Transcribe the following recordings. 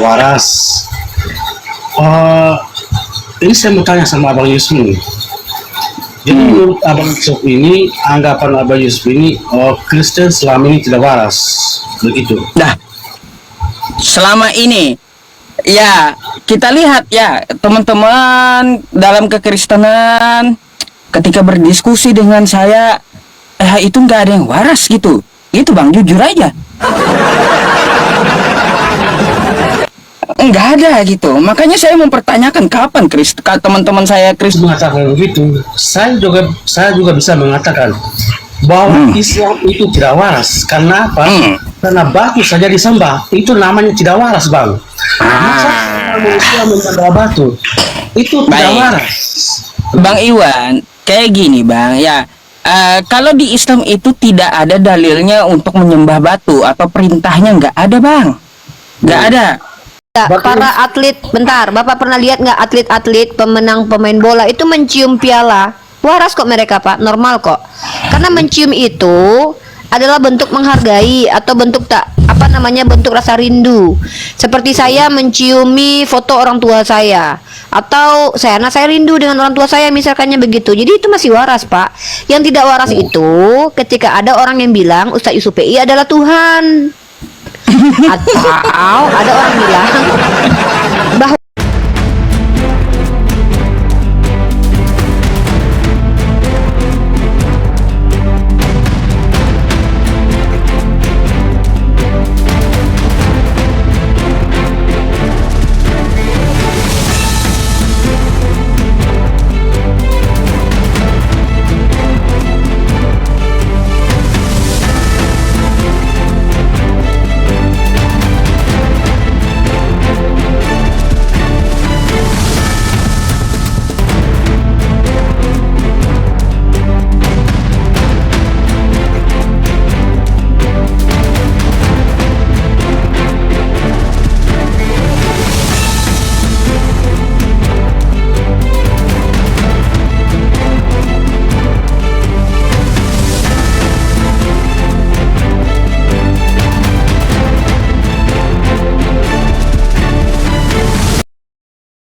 waras. Eh, ini saya mau tanya sama Abang Yusuf nih. Jadi menurut Abang Yusuf ini, anggapan Abang Yusuf ini, Kristen selama ini tidak waras, begitu? Nah, selama ini ya kita lihat ya teman-teman dalam kekristenan ketika berdiskusi dengan saya, itu nggak ada yang waras gitu. Itu Bang, jujur aja. Nggak ada gitu. Makanya saya mempertanyakan kapan teman-teman saya Kristen Mengatakan begitu, saya juga bisa mengatakan bahwa Islam itu tidak waras. Karena apa? Karena batu saja disembah, itu namanya tidak waras, Bang. Masa manusia menyembah batu, itu tidak waras. Bang Iwan, kayak gini Bang, ya kalau di Islam itu tidak ada dalilnya untuk menyembah batu atau perintahnya, nggak ada Bang, nggak ada. Para atlet, bentar, Bapak pernah lihat nggak atlet-atlet pemenang pemain bola itu mencium piala? Waras kok mereka Pak, normal kok. Karena mencium itu adalah bentuk menghargai atau bentuk bentuk rasa rindu. Seperti saya menciumi foto orang tua saya, atau saya rindu dengan orang tua saya, misalkannya begitu. Jadi itu masih waras Pak. Yang tidak waras itu ketika ada orang yang bilang Ustadz Yusuf PI adalah Tuhan. Atau ada orang bilang bahwa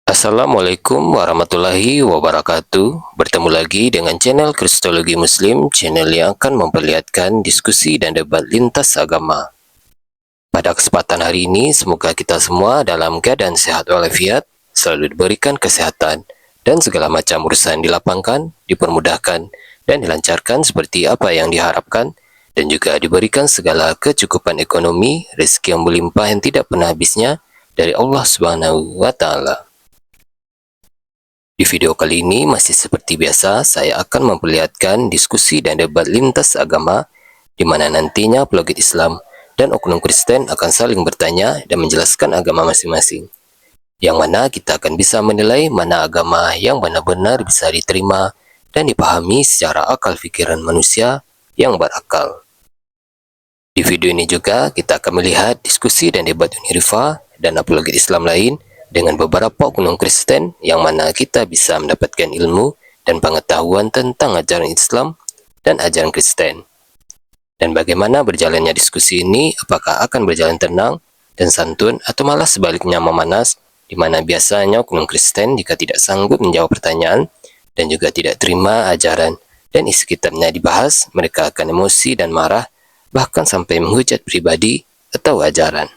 Assalamualaikum warahmatullahi wabarakatuh. Bertemu lagi dengan channel Kristologi Muslim, channel yang akan memperlihatkan diskusi dan debat lintas agama. Pada kesempatan hari ini, semoga kita semua dalam keadaan sehat walafiat, selalu diberikan kesehatan, dan segala macam urusan dilapangkan, dipermudahkan, dan dilancarkan seperti apa yang diharapkan, dan juga diberikan segala kecukupan ekonomi, rezeki yang berlimpah yang tidak pernah habisnya dari Allah Subhanahu wa Ta'ala. Di video kali ini masih seperti biasa, saya akan memperlihatkan diskusi dan debat lintas agama, di mana nantinya apologet Islam dan oknum Kristen akan saling bertanya dan menjelaskan agama masing-masing. Yang mana kita akan bisa menilai mana agama yang benar-benar bisa diterima dan dipahami secara akal pikiran manusia yang berakal. Di video ini juga kita akan melihat diskusi dan debat Unirifa dan apologet Islam lain dengan beberapa oknum Kristen, yang mana kita bisa mendapatkan ilmu dan pengetahuan tentang ajaran Islam dan ajaran Kristen. Dan bagaimana berjalannya diskusi ini, apakah akan berjalan tenang dan santun atau malah sebaliknya memanas, di mana biasanya oknum Kristen jika tidak sanggup menjawab pertanyaan dan juga tidak terima ajaran dan isi kitabnya dibahas, mereka akan emosi dan marah, bahkan sampai menghujat pribadi atau ajaran.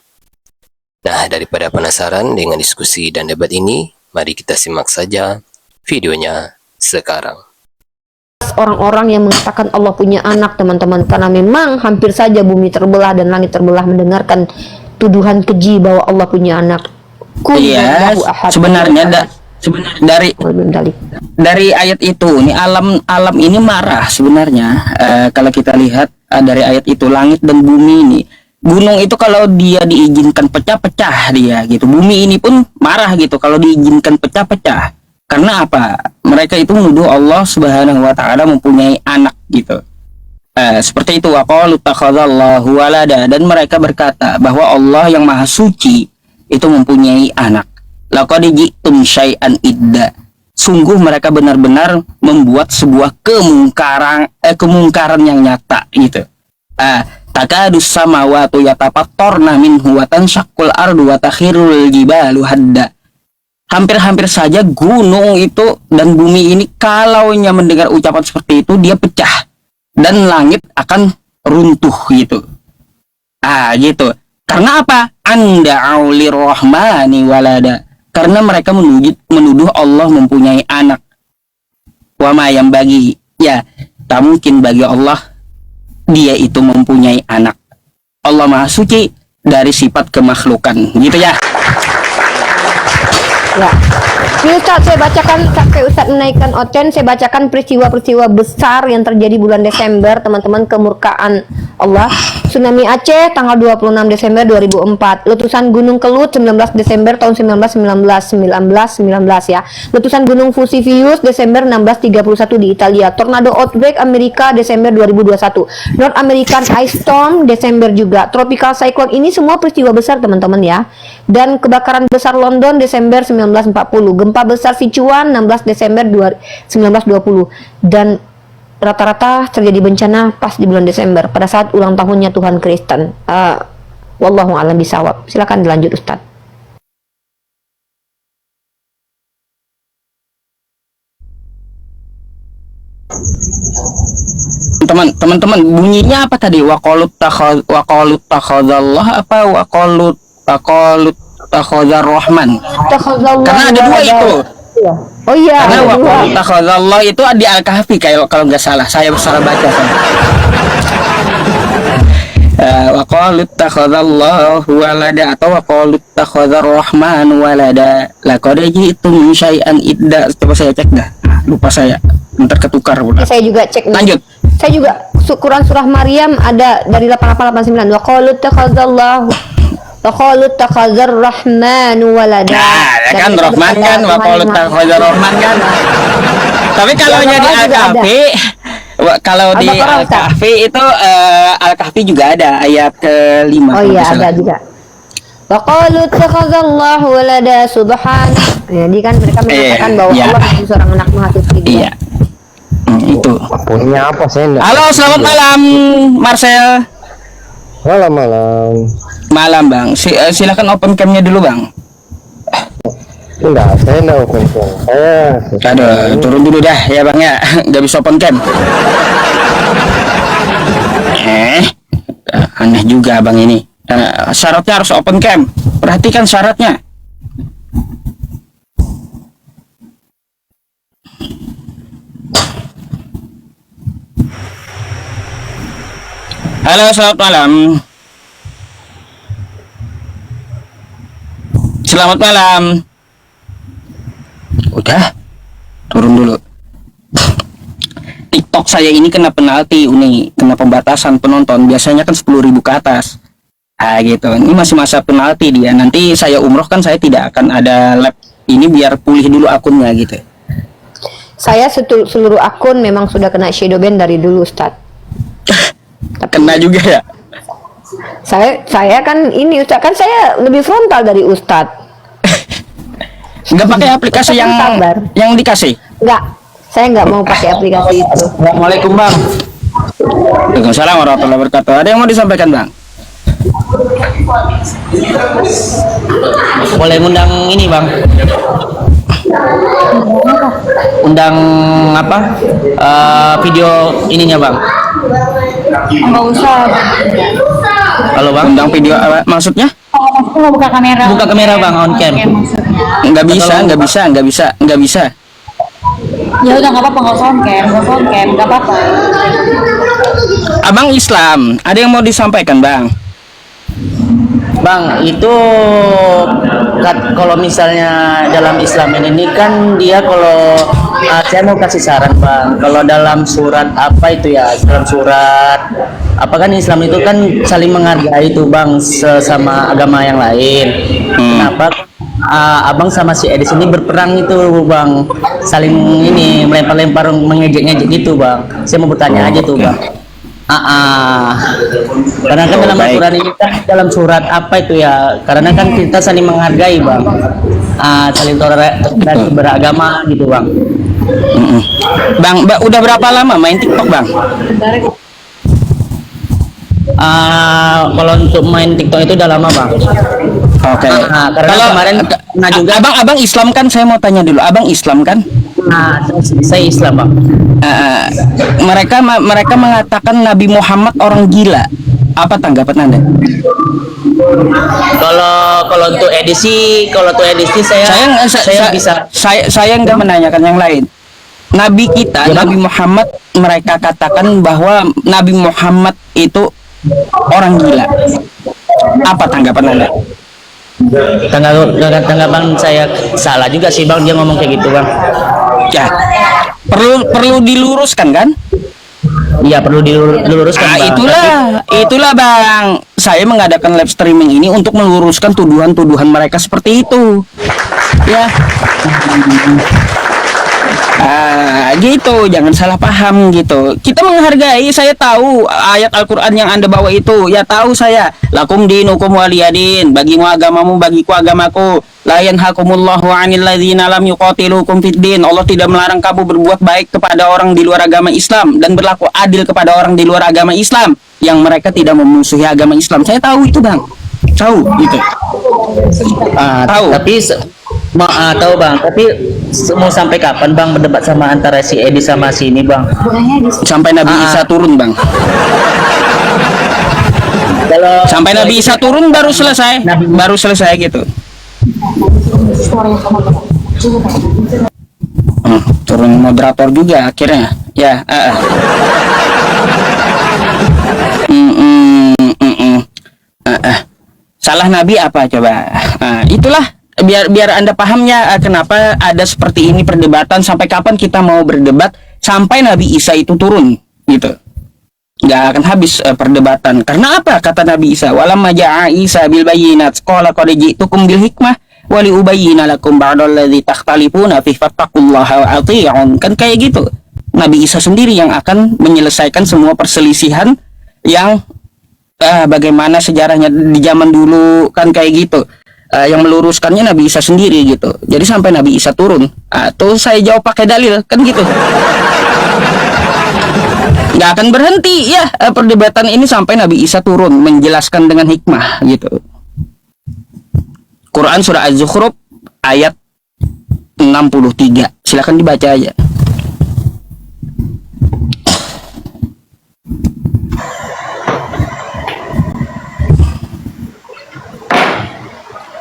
Nah, daripada penasaran dengan diskusi dan debat ini, mari kita simak saja videonya sekarang. orang-orang yang mengatakan Allah punya anak, teman-teman, karena memang hampir saja bumi terbelah dan langit terbelah mendengarkan tuduhan keji bahwa Allah punya anak. Iya, sebenarnya dari ayat itu, ini alam ini marah sebenarnya. Kalau kita lihat dari ayat itu, langit dan bumi ini, gunung itu kalau dia diizinkan pecah-pecah dia gitu. Bumi ini pun marah gitu kalau diizinkan pecah-pecah. Karena apa? Mereka itu menuduh Allah Subhanahu wa Ta'ala mempunyai anak gitu. Seperti itu, waqalu takhadzallahu walada, dan mereka berkata bahwa Allah yang Maha Suci itu mempunyai anak. Laqad ji'tum syai'an idda. Sungguh mereka benar-benar membuat sebuah kemungkaran yang nyata gitu. takadus samawati yatafattarna minhu wa tanshaqqul ardu wa takhirul jibalu hadda. Hampir-hampir saja gunung itu dan bumi ini kalaunya mendengar ucapan seperti itu dia pecah dan langit akan runtuh gitu. Gitu. Karena apa? Anda'u lirrahmani walada. Karena mereka menuduh Allah mempunyai anak. Wa ma yang bagi, ya, tak mungkin bagi Allah dia itu mempunyai anak. Allah Maha Suci dari sifat kemakhlukan, gitu ya. Ya. Ini Ustaz, saya bacakan sampai Ustaz menaikkan oten, saya bacakan peristiwa-peristiwa besar yang terjadi bulan Desember, teman-teman. Kemurkaan Allah. Tsunami Aceh tanggal 26 Desember 2004. Letusan Gunung Kelut 19 Desember tahun 1919 ya. Letusan Gunung Vesuvius Desember 1631 di Italia. Tornado outbreak Amerika Desember 2021. North American Ice Storm Desember juga. Tropical Cyclone, ini semua peristiwa besar, teman-teman ya. Dan kebakaran besar London Desember 1940. Gempa besar Sichuan 16 Desember 1920. Dan rata-rata terjadi bencana pas di bulan Desember pada saat ulang tahunnya Tuhan Kristen. Wallahu a'lam bishawab. Silakan dilanjut Ustaz. Teman-teman, bunyinya apa tadi? Waqalut takhadallah apa waqalut takhadar rahman? Karena ada dua itu. Oh iya. Karena waqalut takhadallah itu di Al-Kahfi kalau nggak salah. Saya salah baca. Waqalut takhadallahu walada atau waqalut takhadar rahman walada. Laqad ji'tum syai'an idda. Coba saya cek dah. Lupa saya. Ntar ketukar pula. Saya juga cek nih. Lanjut. Saya juga Quran surah Maryam ada dari 8889. Wa qalut takhadzar rahmanu walada. Nah, ya kan Rahman kan, wa qalut takhadzar Rahman kan. Tapi kalau di Al-Kahfi, kalau di Al-Kahfi itu Al-Kahfi juga ada ayat ke-5. Oh iya, ada juga. Wa qalu takhadzallahu walada subhan. Jadi kan mereka mengatakan bahwa Allah itu seorang anak maha suci. Iya. Itu. Punya apa saya enggak? Halo, selamat malam Marcel. Malam. Malam, Bang. Silakan open cam-nya dulu, Bang. Enggak, saya enggak open cam. Aduh, turun dulu dah ya, Bang ya. Enggak bisa open cam. Aneh juga Bang ini. Syaratnya harus open cam. Perhatikan syaratnya. Halo, selamat malam. Selamat malam. Udah, turun dulu. TikTok saya ini kena penalti, kena pembatasan penonton. Biasanya kan 10.000 ke atas. Gitu. Ini masih masa penalti dia. Nanti saya umroh kan saya tidak akan ada lab ini biar pulih dulu akunnya gitu. Saya seluruh akun memang sudah kena shadow ban dari dulu, Ustaz. Kena juga ya? Saya kan ini Ustaz, kan saya lebih frontal dari Ustaz. Nggak pakai aplikasi yang dikasih? Nggak, saya nggak mau pakai aplikasi itu. Assalamualaikum Bang. Waalaikumsalam warahmatullahi wabarakatuh. Ada yang mau disampaikan Bang? Boleh ngundang ini Bang. Undang apa? Video ininya Bang. Nggak usah. Halo Bang. Undang video apa? Maksudnya? Mau buka kamera. Buka kamera Bang, on cam. Nggak bisa. Ya udah nggak apa-apa, nggak usah on cam, nggak apa-apa. Abang Islam, ada yang mau disampaikan Bang? Bang, itu kalau misalnya dalam Islam ini kan dia kalau saya mau kasih saran Bang, kalau dalam surat apa itu ya, dalam surat apa kan Islam itu kan saling menghargai itu Bang sesama agama yang lain. Kenapa abang sama si Edis ini berperang itu Bang, saling ini melempar-lempar, mengejek-ngejek gitu Bang. Saya mau bertanya aja tuh Bang. Karena kan dalam aturan ini kan dalam surat apa itu ya, karena kan kita saling menghargai Bang, saling toleransi beragama gitu Bang. Bang, udah berapa lama main TikTok Bang? Kalau untuk main TikTok itu udah lama bang. Oke. Karena kemarin pernah juga. abang Islam kan? Saya mau tanya dulu, abang Islam kan? Saya Islam bang. Mereka mengatakan Nabi Muhammad orang gila. Apa tanggapan Anda? Kalau untuk edisi saya bisa. Saya nggak menanyakan yang lain. Nabi kita, Ya, Bang. Nabi Muhammad, mereka katakan bahwa Nabi Muhammad itu orang gila. Apa tanggapan Anda? Tanggapan saya salah juga sih bang, dia ngomong kayak gitu bang. Ya, perlu diluruskan kan? Iya perlu diluruskan Nah, bang. itulah Bang. Saya mengadakan live streaming ini untuk meluruskan tuduhan-tuduhan mereka seperti itu. Ya. Gitu, jangan salah paham gitu. Kita menghargai, saya tahu ayat Al-Qur'an yang Anda bawa itu. Ya tahu saya. Lakum dinukum waliyadin, bagimu agamamu, bagiku agamaku. La yanhakumullahu 'anil ladzina lam yuqatilukum fid din. Allah tidak melarang kamu berbuat baik kepada orang di luar agama Islam dan berlaku adil kepada orang di luar agama Islam yang mereka tidak memusuhi agama Islam. Saya tahu itu, Bang. Tahu gitu. Tahu. Tapi tahu bang. Tapi mau sampai kapan bang berdebat sama antara si Edi sama si ini bang? Sampai Nabi Isa turun, Bang. Kalau Sampai Nabi Isa turun baru selesai. Baru selesai gitu. Turun moderator juga akhirnya. Ya, Salah Nabi apa coba? Itulah biar Anda pahamnya kenapa ada seperti ini perdebatan, sampai kapan kita mau berdebat sampai Nabi Isa itu turun gitu. Nggak akan habis perdebatan. Karena apa kata Nabi Isa? Walamma ja'a Isa bil bayyinat qala qad ji'tukum bil hikmah wa li ubayyina lakum ba'dal ladzi takhtalifuna fi fattaqullaha wa athi'un. Kan kayak gitu. Nabi Isa sendiri yang akan menyelesaikan semua perselisihan yang bagaimana sejarahnya di zaman dulu, kan kayak gitu. Yang meluruskannya Nabi Isa sendiri gitu. Jadi sampai Nabi Isa turun, tuh saya jawab pakai dalil, kan gitu. Nggak akan berhenti ya perdebatan ini sampai Nabi Isa turun menjelaskan dengan hikmah gitu. Quran surah Az-Zukhruf ayat 63. Silakan dibaca aja.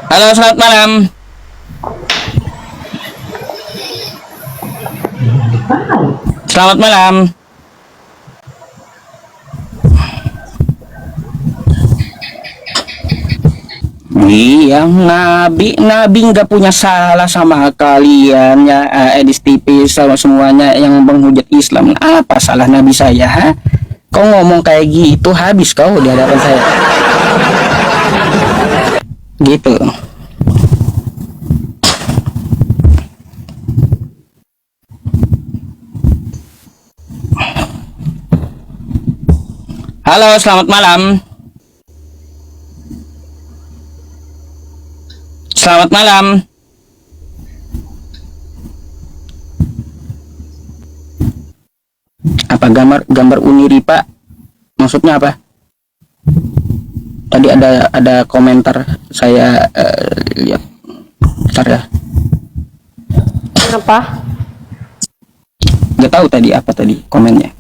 Halo, selamat malam. Selamat malam. Iya, Nabi nggak punya salah sama kalian ya, Edis TV sama semuanya yang menghujat Islam. Apa salah Nabi saya? Ha? Kau ngomong kayak gitu habis kau di hadapan saya. Gitu. Halo, selamat malam. Selamat malam. Apa gambar Uniri, Pak? Maksudnya apa? Tadi ada komentar saya lihat. Bentar ya. Kenapa? Gak tahu tadi apa tadi komennya.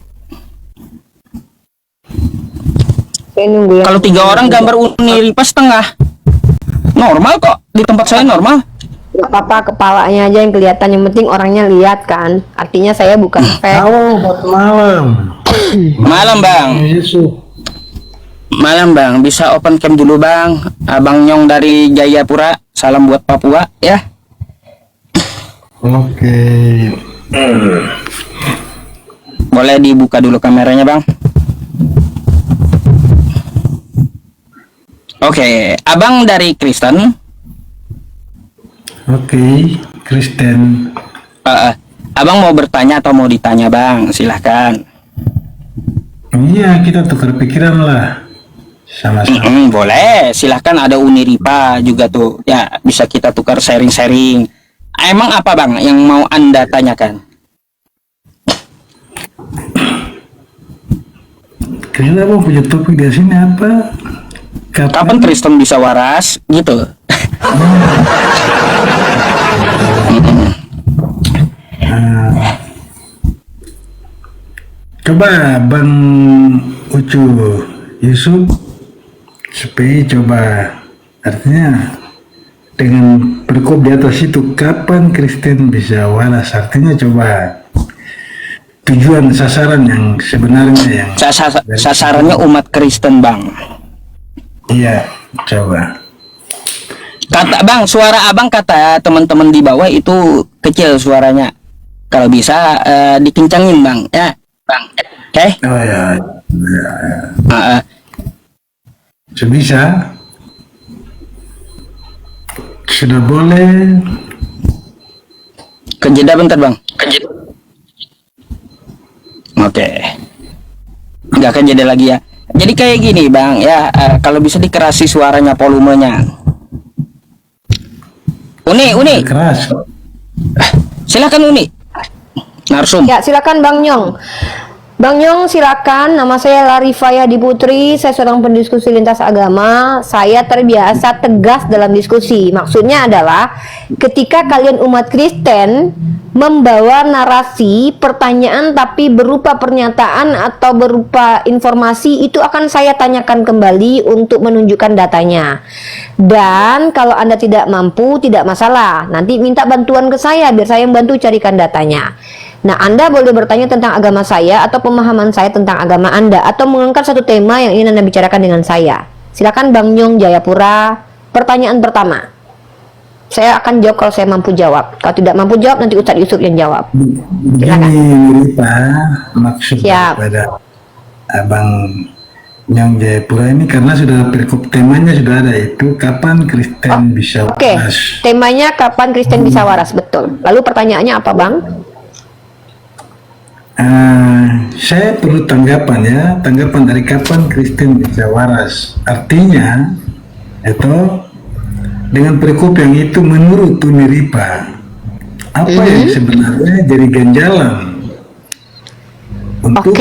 Saya nunggu yang Kalau 3 orang gambar Uniri pas setengah. Normal kok, di tempat saya normal. nggak apa-apa, kepalanya aja yang kelihatan, yang penting orangnya lihat kan. Artinya saya bukan fake. Halo, buat malam. Malam, Bang. Yesus. Malam, Bang. Bisa open cam dulu, Bang. Abang Nyong dari Jayapura. Salam buat Papua ya. Oke. Boleh dibuka dulu kameranya, Bang. Oke, Abang dari Kristen. Oke, Kristen. Abang mau bertanya atau mau ditanya, Bang? Silahkan. Iya, kita tukar pikiran lah. Sama-sama. Boleh, silahkan. Ada Uniripa juga tuh. Ya, bisa kita tukar sharing-sharing. Emang apa, Bang, yang mau Anda tanyakan? Ternyata Bang punya topik di sini apa? Kapan Kristen bisa waras gitu? Coba Bang Ucu Yusuf supaya coba, artinya dengan perkop di atas itu, kapan Kristen bisa waras, artinya coba tujuan sasaran yang sebenarnya yang Sasarannya umat Kristen, Bang. iya, coba. Kata Bang, suara Abang kata teman-teman di bawah itu kecil suaranya. Kalau bisa dikencangin, Bang. Ya, Bang. Oke. Oh ya, sebisa sudah boleh. Kejeda bentar, Bang. Oke. Nggak kejeda lagi ya. Jadi kayak gini, Bang, ya, kalau bisa dikerasi suaranya, volumenya. Uni. Keras. Silakan Uni. Narsum. Ya, silakan Bang Nyong. Bang Nyong, silakan. Nama saya Larifaya Diputri. Saya seorang pendiskusi lintas agama. Saya terbiasa tegas dalam diskusi. Maksudnya adalah ketika kalian umat Kristen membawa narasi pertanyaan tapi berupa pernyataan atau berupa informasi, itu akan saya tanyakan kembali untuk menunjukkan datanya. Dan kalau Anda tidak mampu, tidak masalah. Nanti minta bantuan ke saya biar saya membantu carikan datanya. Nah, Anda boleh bertanya tentang agama saya atau pemahaman saya tentang agama Anda, atau mengangkat satu tema yang ingin Anda bicarakan dengan saya. Silakan Bang Nyong Jayapura. Pertanyaan pertama. Saya akan jawab kalau saya mampu jawab. Kalau tidak mampu jawab, nanti Ustadz Yusuf yang jawab. Begini Pak, maksud pada Abang Nyong Jayapura ini, karena sudah perikop temanya sudah ada, itu kapan Kristen bisa waras. Oke, temanya kapan Kristen bisa waras, betul. Lalu pertanyaannya apa, Bang? Saya perlu tanggapan ya, tanggapan dari kapan Kristen bisa waras. Artinya itu dengan perikop yang itu menurut Uni Ripa, apa yang sebenarnya jadi ganjalan untuk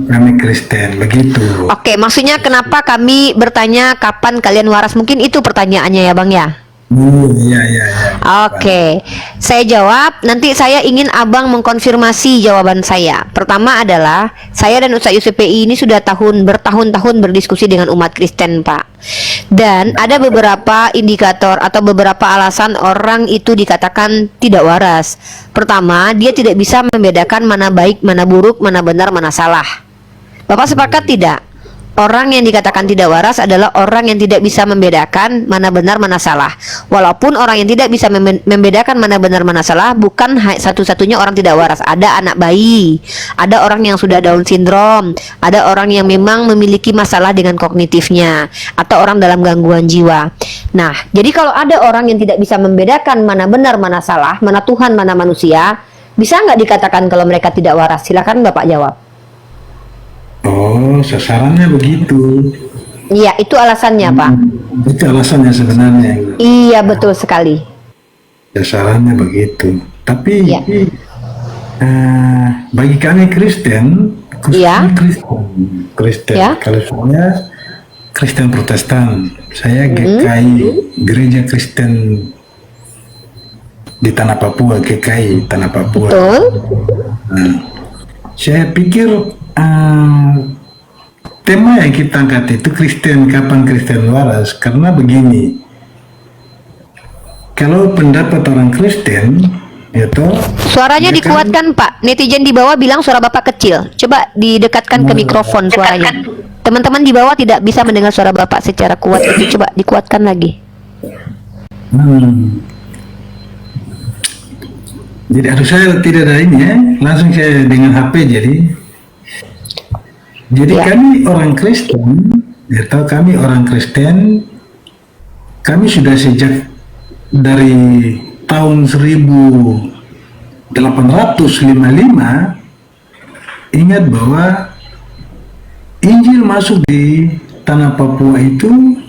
kami Kristen, begitu. Oke, maksudnya kenapa kami bertanya kapan kalian waras? Mungkin itu pertanyaannya ya, Bang ya? Iya. Oke, saya jawab. Nanti saya ingin Abang mengkonfirmasi jawaban saya. Pertama adalah saya dan Ustadz Yusuf PI ini sudah bertahun-tahun berdiskusi dengan umat Kristen, Pak. Dan ada beberapa indikator atau beberapa alasan orang itu dikatakan tidak waras. Pertama, dia tidak bisa membedakan mana baik, mana buruk, mana benar, mana salah. Bapak sepakat tidak? Orang yang dikatakan tidak waras adalah orang yang tidak bisa membedakan mana benar mana salah. Walaupun orang yang tidak bisa membedakan mana benar mana salah bukan satu-satunya orang tidak waras. Ada anak bayi, ada orang yang sudah Down syndrome, ada orang yang memang memiliki masalah dengan kognitifnya, atau orang dalam gangguan jiwa. Nah, jadi kalau ada orang yang tidak bisa membedakan mana benar mana salah, mana Tuhan mana manusia, bisa nggak dikatakan kalau mereka tidak waras? Silakan Bapak jawab. Oh, sasarannya begitu. Iya, itu alasannya, Pak. Itu alasannya sebenarnya. Iya, betul sekali. Sasarannya begitu. Tapi bagi kami Kristen, Kristen. Kalau saya Kristen Protestan, saya GKI, Gereja Kristen di Tanah Papua, GKI Tanah Papua. Betul. Saya pikir tema yang kita angkat itu Kristen, kapan Kristen waras, karena begini, kalau pendapat orang Kristen itu suaranya dikuatkan, Pak. Netizen di bawah bilang suara Bapak kecil. Coba didekatkan ke mikrofon suaranya. Teman-teman di bawah tidak bisa mendengar suara Bapak secara kuat. Itu coba dikuatkan lagi. Jadi aduh, saya tidak ada ini ya, langsung saya dengan HP jadi kami orang Kristen, atau kami orang Kristen, kami sudah sejak dari tahun 1855 ingat bahwa Injil masuk di Tanah Papua itu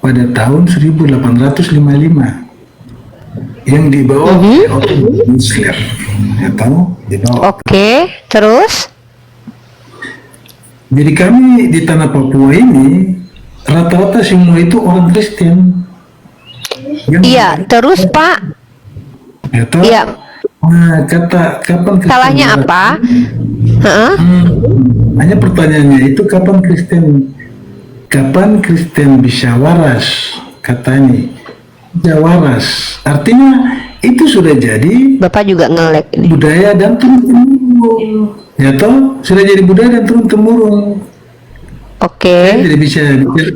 pada tahun 1855 yang dibawa oleh Muslim, atau dibawa. Oke, terus? Jadi kami di tanah Papua ini rata-rata semua itu orang Kristen. Iya, terus Pak, Ya toh? iya, Nah, kata kapan Kristen salahnya waras? apa? Heeh. Hanya pertanyaannya itu kapan Kristen bisa waras? Katanya bisa waras. Artinya itu sudah jadi Bapak juga nge-lag ini. budaya dan turun temurun. Ya toh, sudah jadi budaya dan turun temurun. Oke. Saya tidak bisa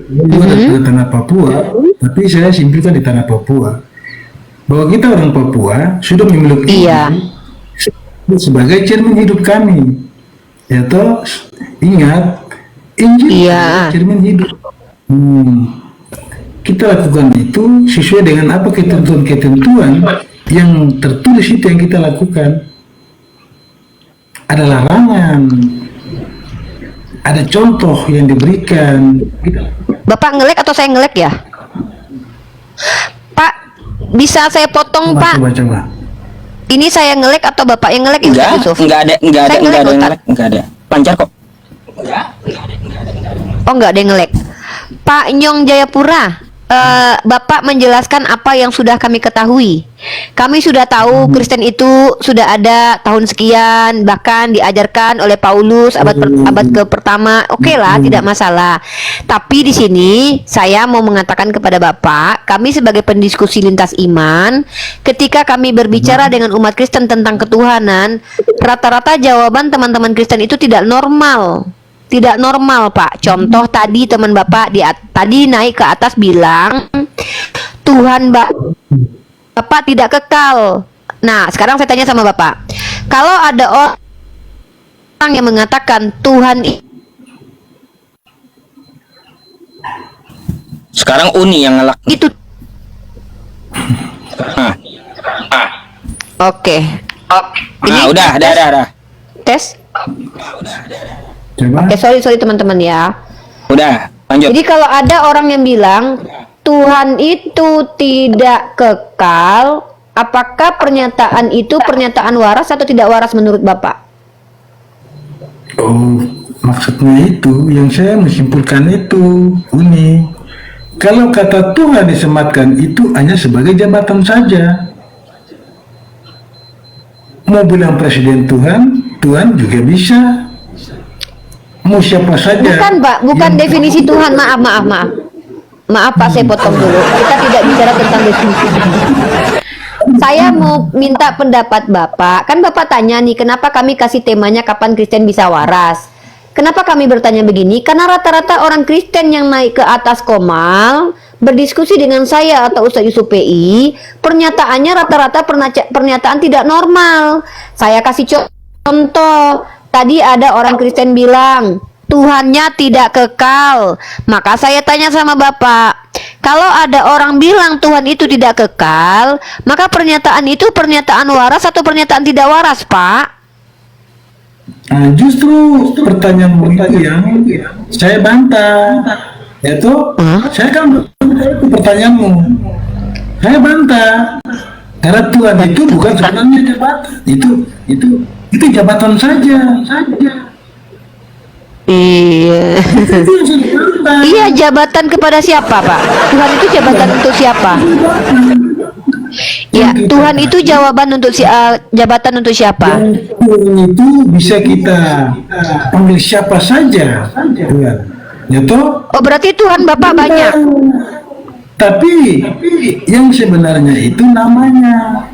bicara di tanah Papua, tapi saya simpulkan di tanah Papua bahwa kita orang Papua sudah memiliki Iya. sebagai cermin hidup kami. Ya toh, ingat Injil Iya. adalah cermin hidup. Kita lakukan itu sesuai dengan apa ketentuan-ketentuan yang tertulis itu yang kita lakukan. Ada larangan, ada contoh yang diberikan. Bapak nge-lag atau saya nge-lag ya? Pak, bisa saya potong Pak? Coba. Ini saya nge-lag atau Bapak yang nge-lag ya Ustaz Yusuf? Enggak ada Saya nge-lag, yang Ustaz. nge-lag, enggak ada. Lancar kok. Oh nggak ada yang nge-lag. Pak Nyong Jayapura, Bapak menjelaskan apa yang sudah kami ketahui. Kami sudah tahu Kristen itu sudah ada tahun sekian, bahkan diajarkan oleh Paulus abad ke pertama. Oke lah, tidak masalah. Tapi di sini saya mau mengatakan kepada Bapak, kami sebagai pendiskusi lintas iman, ketika kami berbicara dengan umat Kristen tentang ketuhanan, rata-rata jawaban teman-teman Kristen itu tidak normal. Tidak normal, Pak. Contoh tadi teman Bapak tadi naik ke atas bilang Tuhan Bapak tidak kekal. Nah, sekarang saya tanya sama Bapak. Kalau ada orang yang mengatakan Tuhan Sekarang Uni yang ngelak. itu Oke. Ini Udah. tes. Coba. Sorry teman-teman ya. Udah, lanjut. Jadi kalau ada orang yang bilang Tuhan itu tidak kekal, apakah pernyataan itu pernyataan waras atau tidak waras menurut Bapak? Oh, maksudnya itu yang saya menyimpulkan itu Uni. Kalau kata Tuhan disematkan itu hanya sebagai jabatan saja. Mau bilang presiden Tuhan juga bisa. Mau siapa saja. Bukan Pak, bukan yang- definisi Tuhan. Maaf Pak, saya potong dulu. Kita tidak bicara tentang definisi. Saya mau minta pendapat Bapak. Kan Bapak tanya nih, kenapa kami kasih temanya kapan Kristen bisa waras? Kenapa kami bertanya begini? Karena rata-rata orang Kristen yang naik ke atas Komal berdiskusi dengan saya atau Ustaz Yusuf PI, pernyataannya rata-rata pernyataan tidak normal. Saya kasih contoh. Tadi ada orang Kristen bilang Tuhannya tidak kekal. Maka saya tanya sama Bapak, kalau ada orang bilang Tuhan itu tidak kekal, maka pernyataan itu pernyataan waras atau pernyataan tidak waras, Pak? Nah, justru pertanyaan itu yang saya bantah. Yaitu, saya kan itu pertanyaanmu. Saya bantah. Karena Tuhan itu bukan sebenarnya jabatan. Itu jabatan saja. Iya. Itu yang saya bantah. Iya, jabatan kepada siapa, Pak? Tuhan itu jabatan untuk siapa? Ya, Tuhan itu jabatan untuk siapa? Tuhan itu bisa kita panggil siapa saja. Tuhan. Ya toh? Oh, berarti Tuhan Bapak banyak. Tapi yang sebenarnya itu namanya.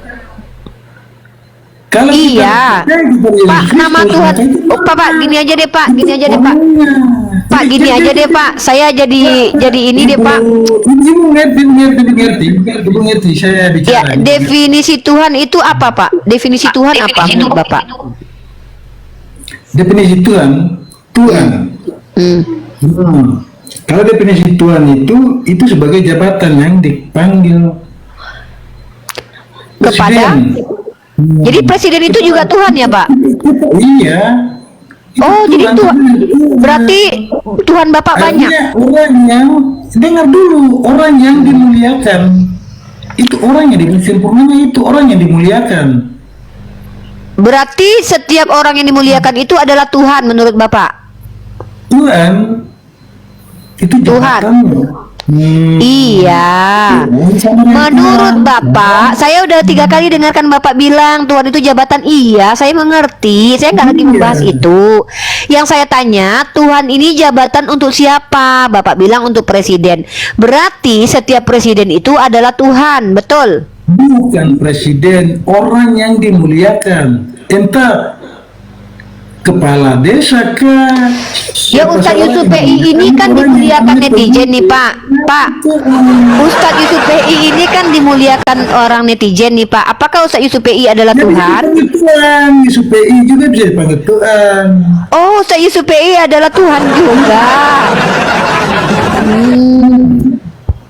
Kalau Iya. Pak, nama Tuhan. Oh, Pak, gini aja deh, Pak. Pak, gini aja deh, Pak. Saya jadi ini deh, Pak. Ibu ngerti saya Ya, bicara. definisi Tuhan itu apa, Pak? Definisi Tuhan apa menurut Bapak? Definisi Tuhan. Kalau definisi Tuhan itu sebagai jabatan yang dipanggil Kepada? Jadi presiden itu juga Tuhan ya, Pak? Iya. Oh, jadi Tuhan. Berarti Tuhan Bapak banyak. Artinya orang yang dengar dulu, orang yang dimuliakan itu orang yang disempurnakan, itu orang yang dimuliakan. Berarti setiap orang yang dimuliakan itu adalah Tuhan menurut Bapak. Tuhan itu Tuhan. jabatanmu. Iya. Menurut Bapak, saya udah 3 kali dengarkan Bapak bilang Tuhan itu jabatan. Iya, saya mengerti. Saya nggak lagi membahas itu. Yang saya tanya, Tuhan ini jabatan untuk siapa? Bapak bilang untuk presiden. Berarti setiap presiden itu adalah Tuhan, betul? Bukan presiden, orang yang dimuliakan. Entah kepala desa kah? Ya Ustadz Yusuf PI ini kan dimuliakan netizen nih Pak. Ustadz Yusuf PI ini kan dimuliakan orang netizen nih Pak. Apakah Ustadz Yusuf PI adalah Tuhan? Tuhan, Yusuf PI juga bisa dipanggil Tuhan. Oh, Ustadz Yusuf PI adalah Tuhan juga.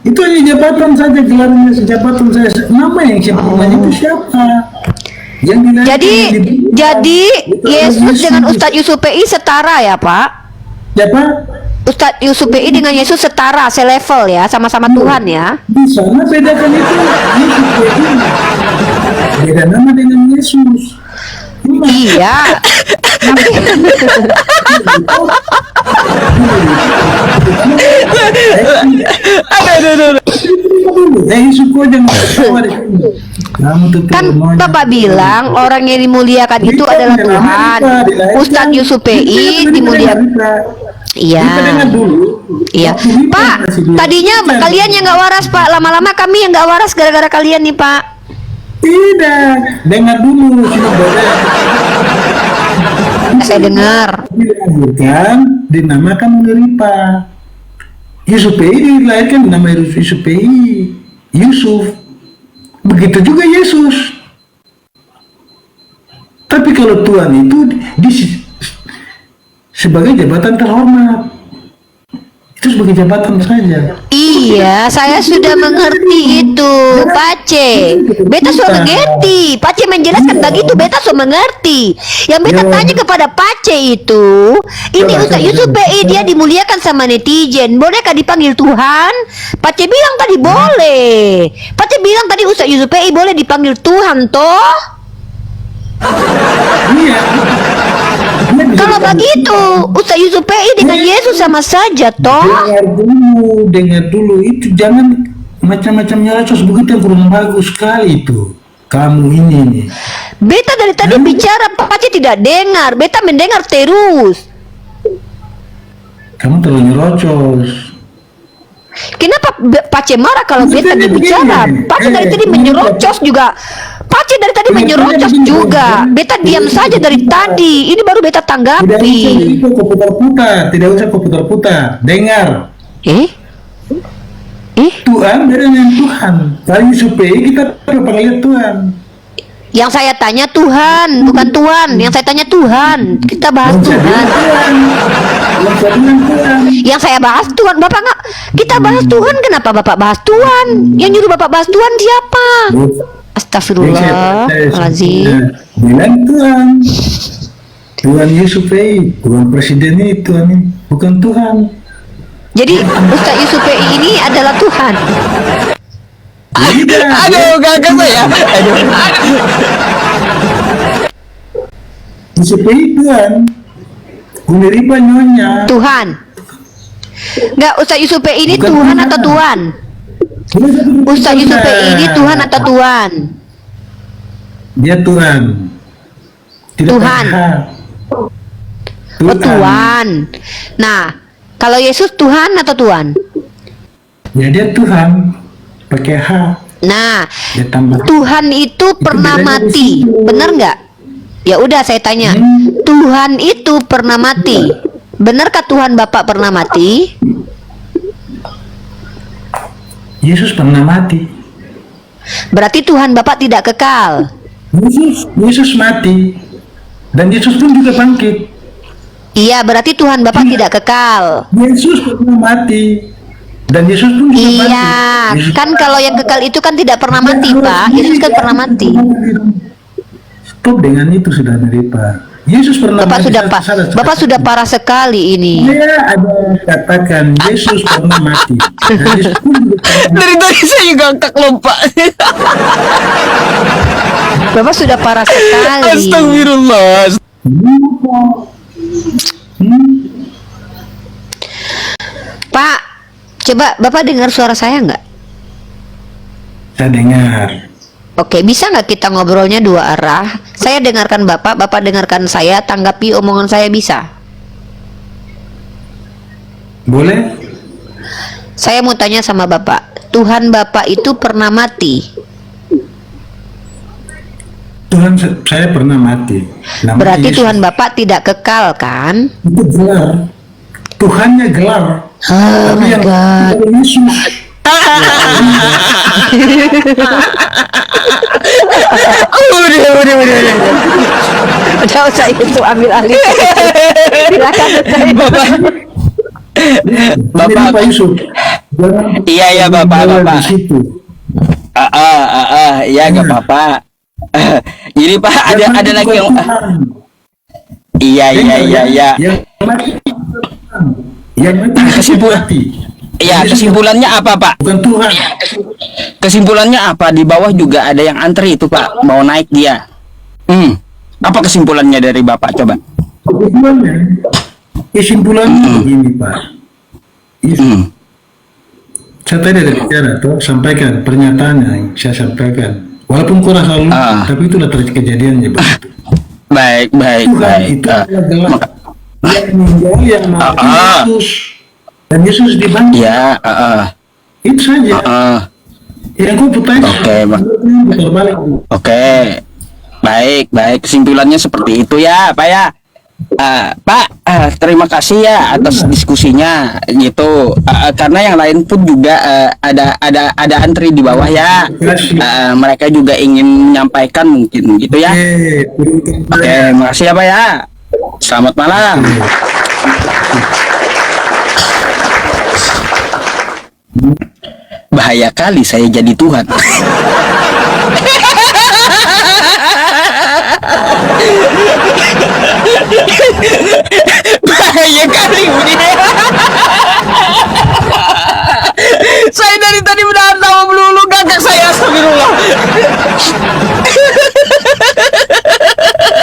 Itu hanya jabatan saja, gelarnya jabatan saya. Nama yang sebenarnya itu siapa? Yang dilahirkan Jadi Yesus dengan Ustadz Yusuf PI setara ya Pak? siapa? Ustadz Yusuf PI dengan Yesus setara, selevel ya, sama-sama Tuhan ya. Di sana bedakan itu. Yesus PI. Beda nama dengan Yesus. Iya. Kan Bapak bilang orang yang dimuliakan itu adalah Tuhan. Ustadz Yusuf PI dimuliakan. Iya. Iya. Pak, tadinya kalian yang nggak waras Pak. Lama-lama kami yang nggak waras gara-gara kalian nih Pak. Tidak, dengar dulu. Saya dengar. Dilahirkan, dinamakan Miripa. Yusuf PI dilahirkan nama Yusuf PI. Yusuf. Begitu juga Yesus. Tapi kalau Tuhan itu sebagai jabatan terhormat. Itu sebagai jabatan saja. Iya, saya sudah mengerti itu, Pace. Beta sudah mengerti. Pace menjelaskan begitu, beta sudah mengerti. Yang beta tanya kepada Pace itu, ini Ustaz Yusuf PI dia dimuliakan sama netizen. Bolehkah dipanggil Tuhan? Pace bilang tadi boleh. Pace bilang tadi Ustaz Yusuf PI boleh dipanggil Tuhan, toh? Iya. Kalau begitu, Ustaz Yusuf PI dengan Yesus sama saja, toh? Dengar dulu, itu jangan macam-macam nyerocos begitu, yang kurang bagus sekali itu. Kamu ini nih. Beta dari tadi bicara, Pace tidak dengar. Beta mendengar terus. Kamu terlalu nyerocos. Kenapa Pace marah kalau beta bicara? Pace dari tadi menyerocos juga. Pace dari tadi menyerocos juga. Beta diam saja dari tadi. Ini baru beta tanggapi. Tidak usah kau putar-putar. Dengar. Tuhan beda dengan Tuhan. Kali supaya kita panggil Tuhan. Yang saya tanya Tuhan, bukan Tuhan. Yang saya tanya Tuhan. Kita bahas Tuhan. Yang saya bahas Tuhan. Bapak nggak? Kita bahas Tuhan. Kenapa Bapak bahas Tuhan? Yang nyuruh Bapak bahas Tuhan siapa? Astagfirullahaladzim. Bilang Tuhan. Tuhan Yusuf PI, Tuhan Presiden ini Tuhan ini, bukan Tuhan. Jadi Ustaz Yusuf PI ini adalah Tuhan. Aduh, gagak saya. Aduh. Yusuf PI Tuhan. Miripa nyonya. Tuhan. Enggak, Ustaz Yusuf PI ini Bukan Tuhan Tuhan. atau Tuan? Ustaz Yusuf PI ini Tuhan atau Tuan? Dia Tuhan. Tidak Tuhan. pakai H. Oh, Tuhan. Nah, kalau Yesus Tuhan atau Tuan? Ya dia Tuhan. Pakai H. Nah, Dia tambah. Tuhan itu pernah bedanya di mati, situ. benar nggak? Ya udah saya tanya, Tuhan itu pernah mati, benarkah Tuhan Bapak pernah mati? Yesus pernah mati. Berarti Tuhan Bapak tidak kekal. Yesus mati. Dan Yesus pun juga bangkit. Iya, berarti Tuhan Bapak tidak kekal. Yesus pernah mati. Dan Yesus pun juga Iya, bangkit. Yesus- kan kalau yang kekal itu kan tidak pernah mati, Pak. Yesus kan pernah mati. Stop dengan itu sudah Miripa. Yesus pernah Bapak mati. sudah Bapak sudah parah sekali ini. Saya ada katakan Yesus pernah mati. Dan Yesus pun juga pernah Dari tadi saya juga ngakak lupa. Bapak sudah parah sekali. Astagfirullah. Coba Bapak dengar suara saya nggak? Saya dengar. Oke, bisa nggak kita ngobrolnya dua arah? Saya dengarkan Bapak, Bapak dengarkan saya, tanggapi omongan saya, bisa? Boleh? Saya mau tanya sama Bapak, Tuhan Bapak itu pernah mati? Tuhan saya pernah mati. Namanya Berarti Yesus. Tuhan Bapak tidak kekal, kan? Itu gelar. Tuhannya gelar. Oh my God. Yesus. Udah. Udah usah itu ambil alih. Silakan saya. Bapak Pak Yusuf. Iya, Bapak. Di situ. Iya, nggak apa-apa. Jadi Pak, ada lagi yang iya. Yang mati. Yang mati Kesimpulan. mati. Iya, kesimpulannya apa, Pak? Bukan Tuhan. Kesimpulannya apa? Di bawah juga ada yang antri itu, Pak. Mau naik dia. Apa kesimpulannya dari Bapak, coba? Kesimpulannya begini, Pak. Saya tadi ada bicara tuh, sampaikan pernyataan yang saya sampaikan. Walaupun kurang selalu, tapi itulah kejadiannya begitu. Baik. Tuhan itu adalah gelar yang meninggal, yang mati Yesus, dan Yesus dibantu. Ya, Itu saja. Yang kau bertanya. Oke, Pak. Terbalik. Oke. Baik. Kesimpulannya seperti itu ya, Pak ya. Pak, terima kasih ya atas diskusinya gitu. Karena yang lain pun juga ada antri di bawah ya. Mereka juga ingin menyampaikan mungkin gitu ya. Oke, makasih ya Pak ya. Selamat malam. Bahaya kali saya jadi Tuhan. Bahaya kali ini. Saya dari tadi menahan tawa melulu, gagak saya, astagfirullah.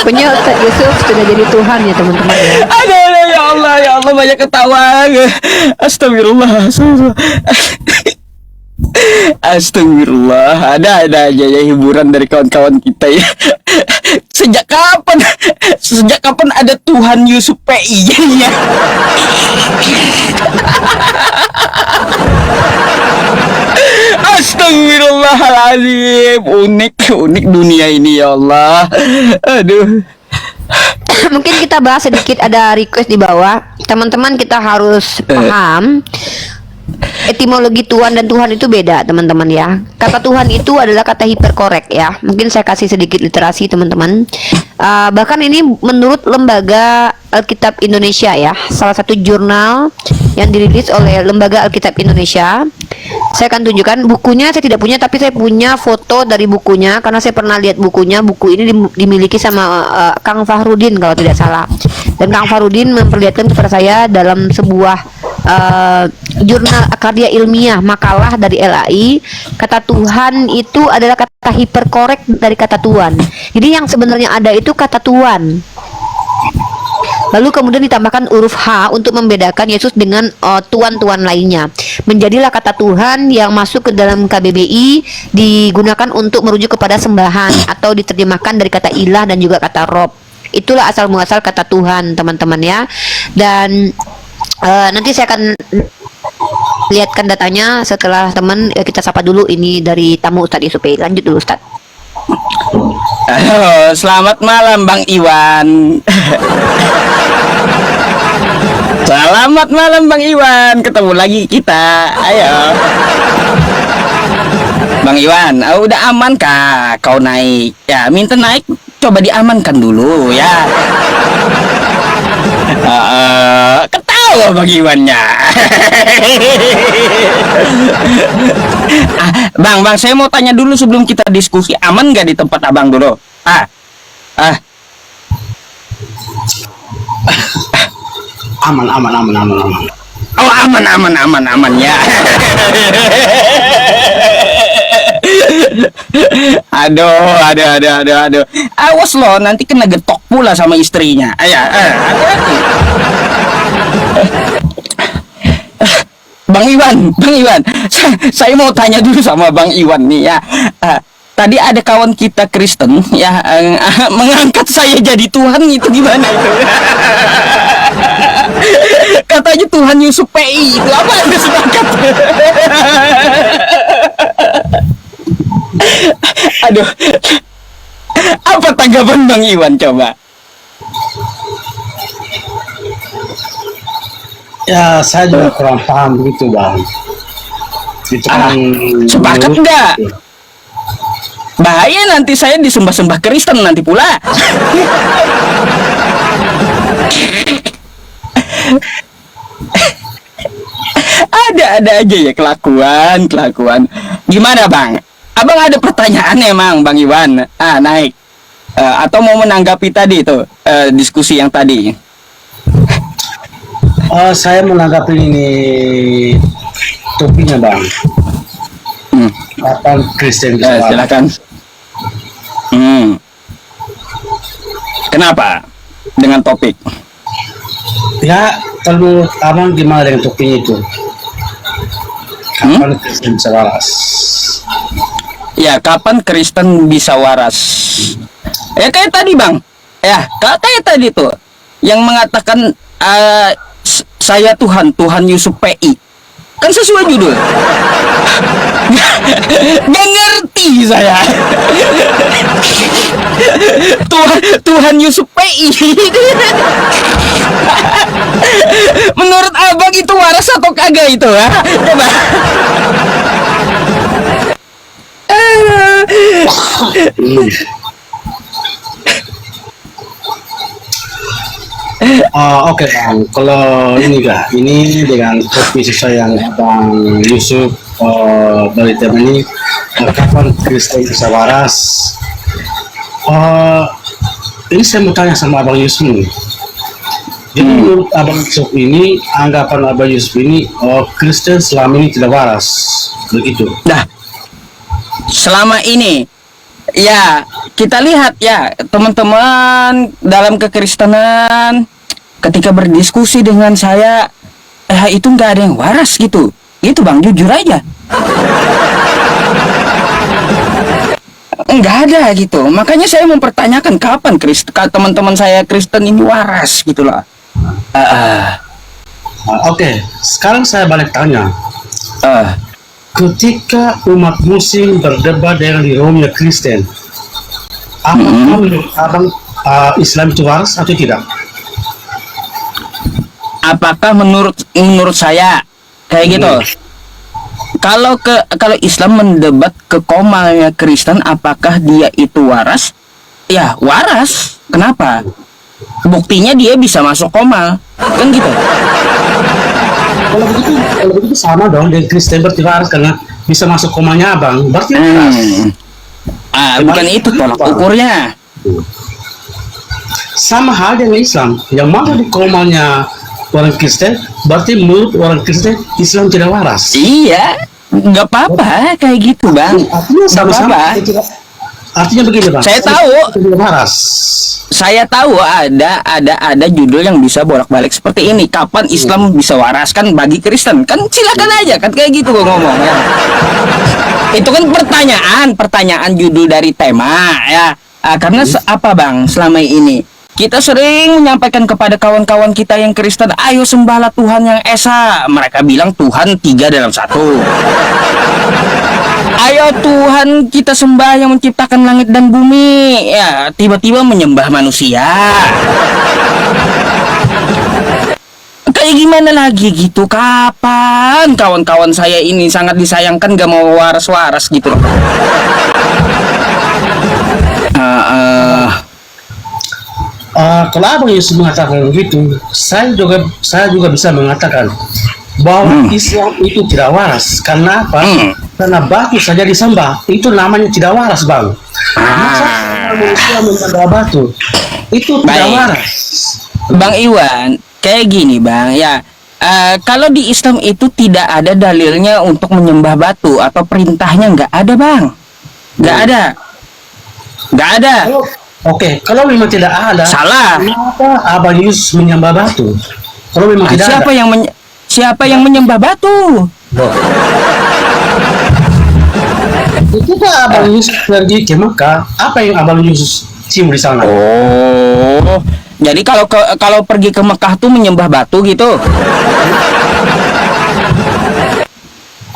Punya Ustaz Yusuf sudah jadi Tuhan ya teman-teman ya. Aduh, ya Allah banyak ketawa. Astagfirullah. Astagfirullah, ada aja ya hiburan dari kawan-kawan kita ya. Sejak kapan ada Tuhan Yusuf PI ya? Astagfirullahaladzim, unik dunia ini ya Allah. Aduh. Mungkin kita bahas sedikit, ada request di bawah. Teman-teman kita harus paham etimologi Tuhan dan Tuhan itu beda teman-teman ya. Kata Tuhan itu adalah kata hiperkorek ya. Mungkin saya kasih sedikit literasi teman-teman. Bahkan ini menurut Lembaga Alkitab Indonesia ya, salah satu jurnal yang dirilis oleh Lembaga Alkitab Indonesia. Saya akan tunjukkan bukunya, saya tidak punya, tapi saya punya foto dari bukunya karena saya pernah lihat bukunya. Buku ini dimiliki sama Kang Fahrudin kalau tidak salah. Dan Kang Fahrudin memperlihatkan kepada saya dalam sebuah jurnal karya ilmiah makalah dari LAI, kata Tuhan itu adalah kata hiperkorek dari kata Tuhan. Jadi yang sebenarnya ada itu kata Tuhan, lalu kemudian ditambahkan huruf H untuk membedakan Yesus dengan tuan-tuan lainnya. Menjadilah kata Tuhan yang masuk ke dalam KBBI digunakan untuk merujuk kepada sembahan atau diterjemahkan dari kata ilah dan juga kata rob. Itulah asal muasal kata Tuhan teman-teman ya. Dan nanti saya akan lihatkan datanya setelah teman. Kita sapa dulu ini dari tamu Ustadz Yusufi. Lanjut dulu Ustadz. Halo, selamat malam Bang Iwan. Selamat malam Bang Iwan, ketemu lagi kita. Ayo Bang Iwan, udah aman kah kau naik? Ya minta naik, coba diamankan dulu ya. Ketawa Bang Iwannya. Bang, saya mau tanya dulu sebelum kita diskusi, aman nggak di tempat abang dulu? Aman. Oh aman ya. Aduh. Awas loh, nanti kena getok pula sama istrinya. Hati-hati. Bang Iwan, saya mau tanya dulu sama Bang Iwan nih ya. Tadi ada kawan kita Kristen ya mengangkat saya jadi Tuhan, itu gimana itu? Katanya Tuhan Yusuf PI, itu apa yang sepakat? Aduh, apa tanggapan Bang Iwan coba? Ya, saya juga kurang paham begitu, Bang. Itu kan Sepakat nggak? Bahaya nanti saya disembah-sembah Kristen nanti pula. Ada aja ya kelakuan. Gimana Bang? Abang ada pertanyaan emang Bang Iwan? Naik. Atau mau menanggapi tadi itu diskusi yang tadi? Saya menanggapi ini topiknya, Bang. Kapan Kristen bisa waras? Silakan. Kenapa dengan topik? Ya, kalau abang gimana dengan topiknya itu? Kapan Kristen bisa waras? Ya, kapan Kristen bisa waras? Ya kayak tadi Bang. Ya, kayak tadi tuh yang mengatakan saya Tuhan Yusuf PI. Kan sesuai judul. Gak ngerti saya. Tuhan Yusuf PI. Menurut Abang itu waras atau kagak itu? Coba. Oke, Bang. Kalau ini dengan topik sesuai yang Bang Yusuf dari tema ini, kapan Kristen bisa waras? Ini saya mau tanya sama Abang Yusuf nih. Jadi menurut Abang Yusuf ini, anggapan Abang Yusuf ini, Kristen selama ini tidak waras, begitu? Nah, selama ini ya kita lihat ya teman-teman dalam kekristenan ketika berdiskusi dengan saya itu nggak ada yang waras gitu Bang, jujur aja nggak ada gitu. Makanya saya mempertanyakan kapan teman-teman saya Kristen ini waras gitu loh. Oke, sekarang saya balik tanya. Ketika umat muslim berdebat dengan Rohnya Kristen, apakah menurut abang Islam itu waras atau tidak? Apakah menurut saya kayak gitu? Kalau Islam mendebat ke komalnya Kristen, apakah dia itu waras? Ya waras. Kenapa? Buktinya dia bisa masuk komal, kan gitu. Kalau begitu sama dong dengan Kristen berarti waras karena bisa masuk komanya abang, berarti waras. Bukan itu tolak ukurnya. Sama hal dengan Islam, yang masuk di komanya orang Kristen, berarti menurut orang Kristen Islam tidak waras. Iya, nggak apa-apa kayak gitu Bang. Artinya sama-sama. Artinya begini Bang. Saya tahu. Tidak waras. Saya tahu ada judul yang bisa bolak-balik seperti ini. Kapan Islam bisa waras kan bagi Kristen? Kan silakan aja kan kayak gitu gua ngomong ya. Itu kan pertanyaan judul dari tema ya. Karena apa Bang, selama ini kita sering menyampaikan kepada kawan-kawan kita yang Kristen, ayo sembahlah Tuhan yang Esa. Mereka bilang Tuhan 3 dalam 1. Ayo Tuhan kita sembah yang menciptakan langit dan bumi. Ya, tiba-tiba menyembah manusia. Kayak gimana lagi gitu? Kapan kawan-kawan saya ini sangat disayangkan gak mau waras-waras gitu loh. Kalau Abang Yesus mengatakan begitu, saya juga bisa mengatakan bahwa Islam itu tidak waras. Karena apa? Karena batu saja disembah, itu namanya tidak waras, Bang. Masa manusia menyembah batu, itu tidak waras. Bang Iwan, kayak gini Bang ya. Kalau di Islam itu tidak ada dalilnya untuk menyembah batu atau perintahnya nggak ada Bang, nggak ada. Oke, kalau memang tidak ada, salah. Kenapa Abang Yesus menyembah batu? Kalau memang tidak siapa ada. Siapa yang menyembah batu? Loh. Itu Pak Abang Yusuf pergi ke Mekah. Apa yang Abang Yusuf cium di sana? Oh, jadi kalau pergi ke Mekah tuh menyembah batu gitu.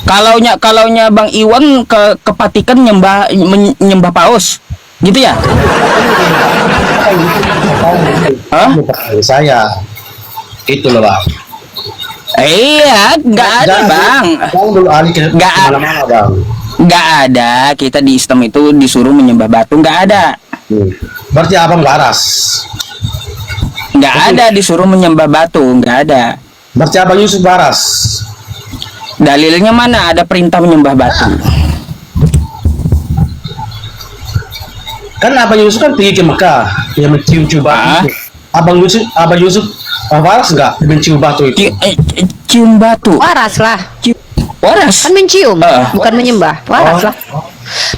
Kalaunya Bang Iwan ke Vatikan menyembah paus, gitu ya? Hah? Saya. Itu loh Bang. Iya, nggak ada Bang. Bang dulu alih ke Nggak ada. mana-mana Bang. Nggak ada. Kita di Islam itu disuruh menyembah batu, nggak ada. Berarti Abang waras. Nggak ada disuruh menyembah batu, nggak ada. Berarti Abang Yusuf waras. Dalilnya mana ada perintah menyembah batu? Kan Abang Yusuf kan pergi ke Mekah, dia mencium batu. Abang Yusuf waras nggak mencium batu itu? Cium batu. Waras lah. Waras. Kan mencium, bukan menyembah. Waras lah.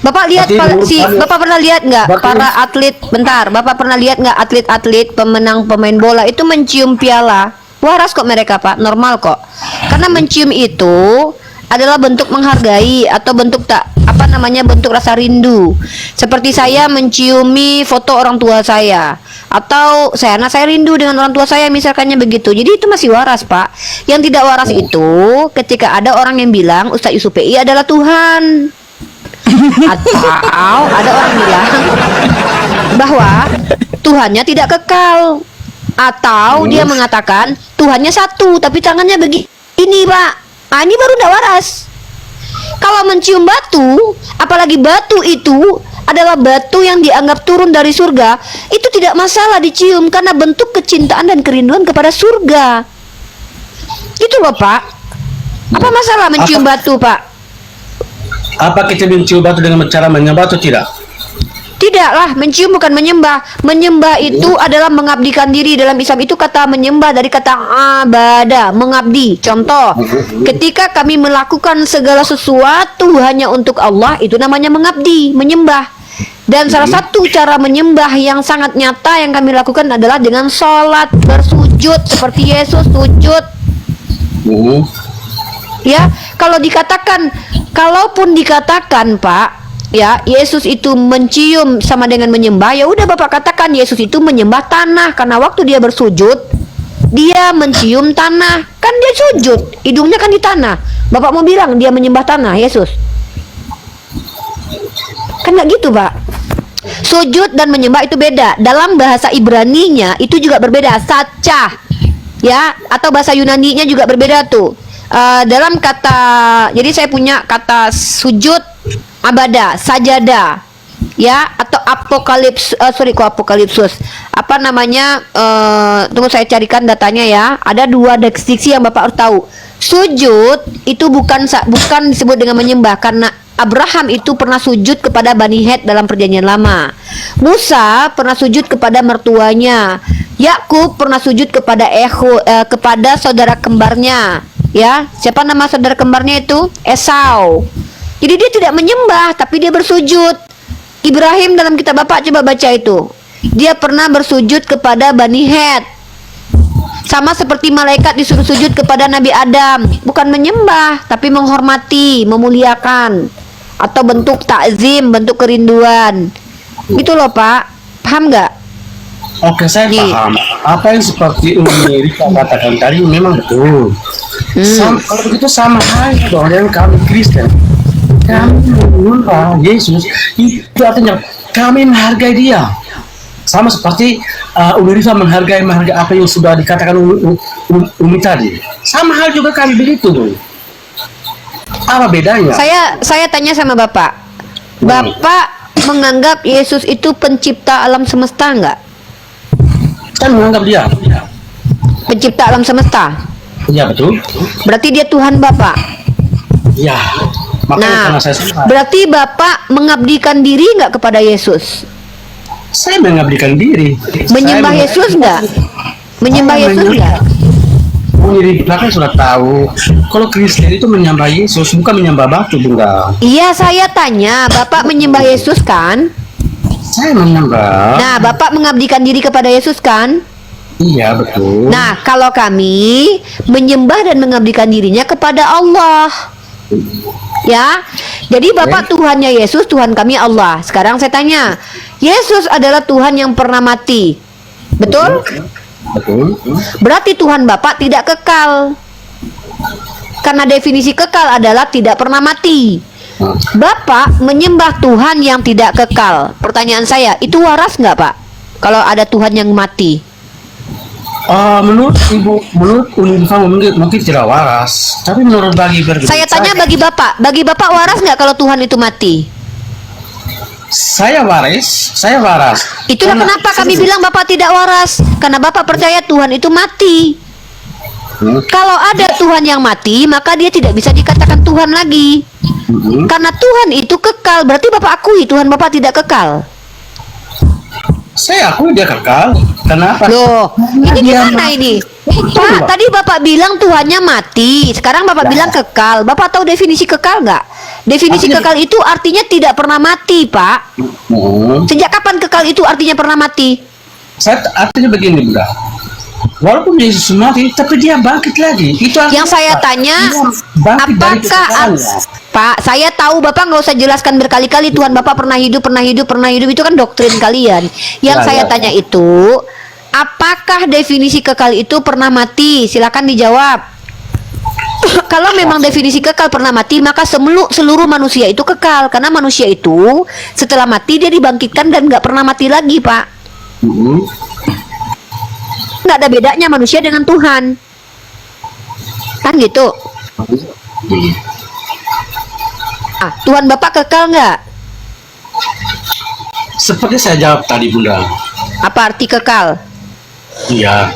Bapak lihat Bapak pernah lihat nggak para atlet? Bentar, Bapak pernah lihat nggak atlet-atlet pemain bola itu mencium piala? Waras kok mereka Pak, normal kok. Karena mencium itu adalah bentuk menghargai atau bentuk bentuk rasa rindu. Seperti saya menciumi foto orang tua saya, atau saya rindu dengan orang tua saya misalkannya begitu. Jadi itu masih waras Pak. Yang tidak waras itu ketika ada orang yang bilang Ustadz Yusuf PI adalah Tuhan, atau ada orang bilang bahwa Tuhannya tidak kekal, atau dia mengatakan Tuhannya satu tapi tangannya begini Pak. Nah, ini baru tidak waras. Kalau mencium batu, apalagi batu itu adalah batu yang dianggap turun dari surga, itu tidak masalah dicium karena bentuk kecintaan dan kerinduan kepada surga. Itu loh Pak. Apa masalah mencium batu Pak? Apa kita mencium batu dengan cara menyembah atau tidak? Tidaklah, mencium bukan menyembah. Menyembah itu adalah mengabdikan diri. Dalam Islam itu kata menyembah dari kata abada, mengabdi. Contoh, ketika kami melakukan segala sesuatu hanya untuk Allah, itu namanya mengabdi, menyembah. Dan salah satu cara menyembah yang sangat nyata yang kami lakukan adalah dengan sholat, bersujud seperti Yesus sujud. Ya, kalaupun dikatakan Pak, ya, Yesus itu mencium sama dengan menyembah, ya udah Bapak katakan Yesus itu menyembah tanah karena waktu dia bersujud dia mencium tanah, kan dia sujud, hidungnya kan di tanah. Bapak mau bilang dia menyembah tanah Yesus? Kan nggak gitu Pak. Sujud dan menyembah itu beda. Dalam bahasa Ibraninya itu juga berbeda, saca, ya, atau bahasa Yunaninya juga berbeda tuh. Dalam kata, jadi saya punya kata sujud abada, sajada, ya, atau apokalipsus. Apa namanya? Tunggu saya carikan datanya ya. Ada dua diksi yang Bapak harus tahu. Sujud itu bukan disebut dengan menyembah karena Abraham itu pernah sujud kepada Bani Het dalam perjanjian lama. Musa pernah sujud kepada mertuanya. Yakub pernah sujud kepada kepada saudara kembarnya. Ya, siapa nama saudara kembarnya itu? Esau. Jadi dia tidak menyembah, tapi dia bersujud. Ibrahim dalam kitab Bapak coba baca itu. Dia pernah bersujud kepada Bani Het. Sama seperti malaikat disuruh sujud kepada Nabi Adam. Bukan menyembah, tapi menghormati, memuliakan. Atau bentuk takzim, bentuk kerinduan. Gitu loh Pak. Paham nggak? Oke, saya paham. Apa yang seperti Umi Rika katakan tadi memang betul. Kalau begitu sama halnya dong dengan kami Kristen. Kami menyembah Yesus, itu artinya kami menghargai dia. Sama seperti Umi Rika menghargai apa yang sudah dikatakan Umi tadi. Sama hal juga kami begitu. Apa bedanya? Saya tanya sama Bapak. Bapak menganggap Yesus itu pencipta alam semesta nggak? Kan menganggap dia Pencipta alam semesta. iya betul. Berarti dia Tuhan Bapak. Iya. Nah, berarti Bapak mengabdikan diri nggak kepada Yesus? Saya mengabdikan diri. Menyembah Yesus nggak? Menyembah Yesus nggak? Umi Rika kan sudah tahu kalau Kristen itu menyembah Yesus, bukan menyembah batu, Bunda. Iya, saya tanya, Bapak menyembah Yesus kan? Saya menyembah. Nah, Bapak mengabdikan diri kepada Yesus kan? Iya, betul. Nah, kalau kami menyembah dan mengabdikan dirinya kepada Allah. Ya. Jadi Bapak Tuhannya Yesus, Tuhan kami Allah. Sekarang saya tanya, Yesus adalah Tuhan yang pernah mati. Betul? Betul. Berarti Tuhan Bapak tidak kekal. Karena definisi kekal adalah tidak pernah mati. Bapak menyembah Tuhan yang tidak kekal. Pertanyaan saya, itu waras nggak, Pak? Kalau ada Tuhan yang mati? Menurut Unifam mungkin tidak waras, tapi menurut Saya tanya bagi Bapak waras nggak kalau Tuhan itu mati? Saya waras. Itulah kenapa kami bilang Bapak tidak waras, karena Bapak percaya Tuhan itu mati. Kalau ada Tuhan yang mati, maka dia tidak bisa dikatakan Tuhan lagi. Karena Tuhan itu kekal, berarti Bapak akui Tuhan Bapak tidak kekal. Saya akui dia kekal. Kenapa? Loh, ini gimana ini? Pak, tadi Bapak bilang Tuhannya mati, sekarang Bapak bilang kekal. Bapak tahu definisi kekal nggak? Definisi kekal itu artinya tidak pernah mati, Pak. Sejak kapan kekal itu artinya pernah mati? Artinya begini, Bunda. Walaupun Yesus mati, tapi dia bangkit lagi. Itu yang saya tanya, apakah Pak, saya tahu Bapak nggak usah jelaskan berkali-kali Tuhan Bapak pernah hidup itu kan doktrin kalian. Yang saya tanya itu, apakah definisi kekal itu pernah mati? Silakan dijawab. Kalau memang definisi kekal pernah mati, maka seluruh manusia itu kekal, karena manusia itu setelah mati dia dibangkitkan dan nggak pernah mati lagi, Pak. Nggak ada bedanya manusia dengan Tuhan, kan gitu. Tuhan Bapak kekal nggak? Seperti saya jawab tadi, Bunda. Apa arti kekal? Iya.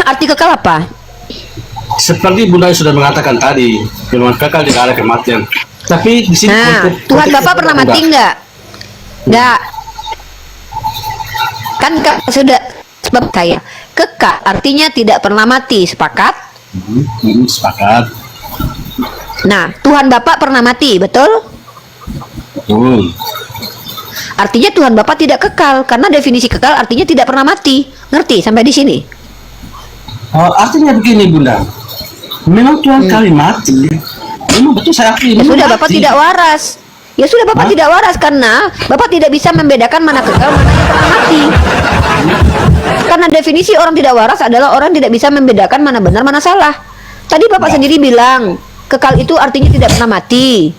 Arti kekal apa? Seperti Bunda sudah mengatakan tadi, memang kekal tidak ada kematian. Tapi di sini Tuhan Bapak pernah mati nggak? Nggak. Kan sudah sebab saya kekal artinya tidak pernah mati. Sepakat? Sepakat. Nah, Tuhan Bapak pernah mati, betul? Betul. Artinya Tuhan Bapak tidak kekal, karena definisi kekal artinya tidak pernah mati. Ngerti sampai di sini? Artinya begini, Bunda. Memang Tuhan kali mati. Memang betul saya akui. Ya sudah, Bapak tidak waras. Ya sudah, Bapak tidak waras karena Bapak tidak bisa membedakan mana kekal, mana yang pernah mati. Karena definisi orang tidak waras adalah orang tidak bisa membedakan mana benar, mana salah. Tadi Bapak sendiri bilang kekal itu artinya tidak pernah mati.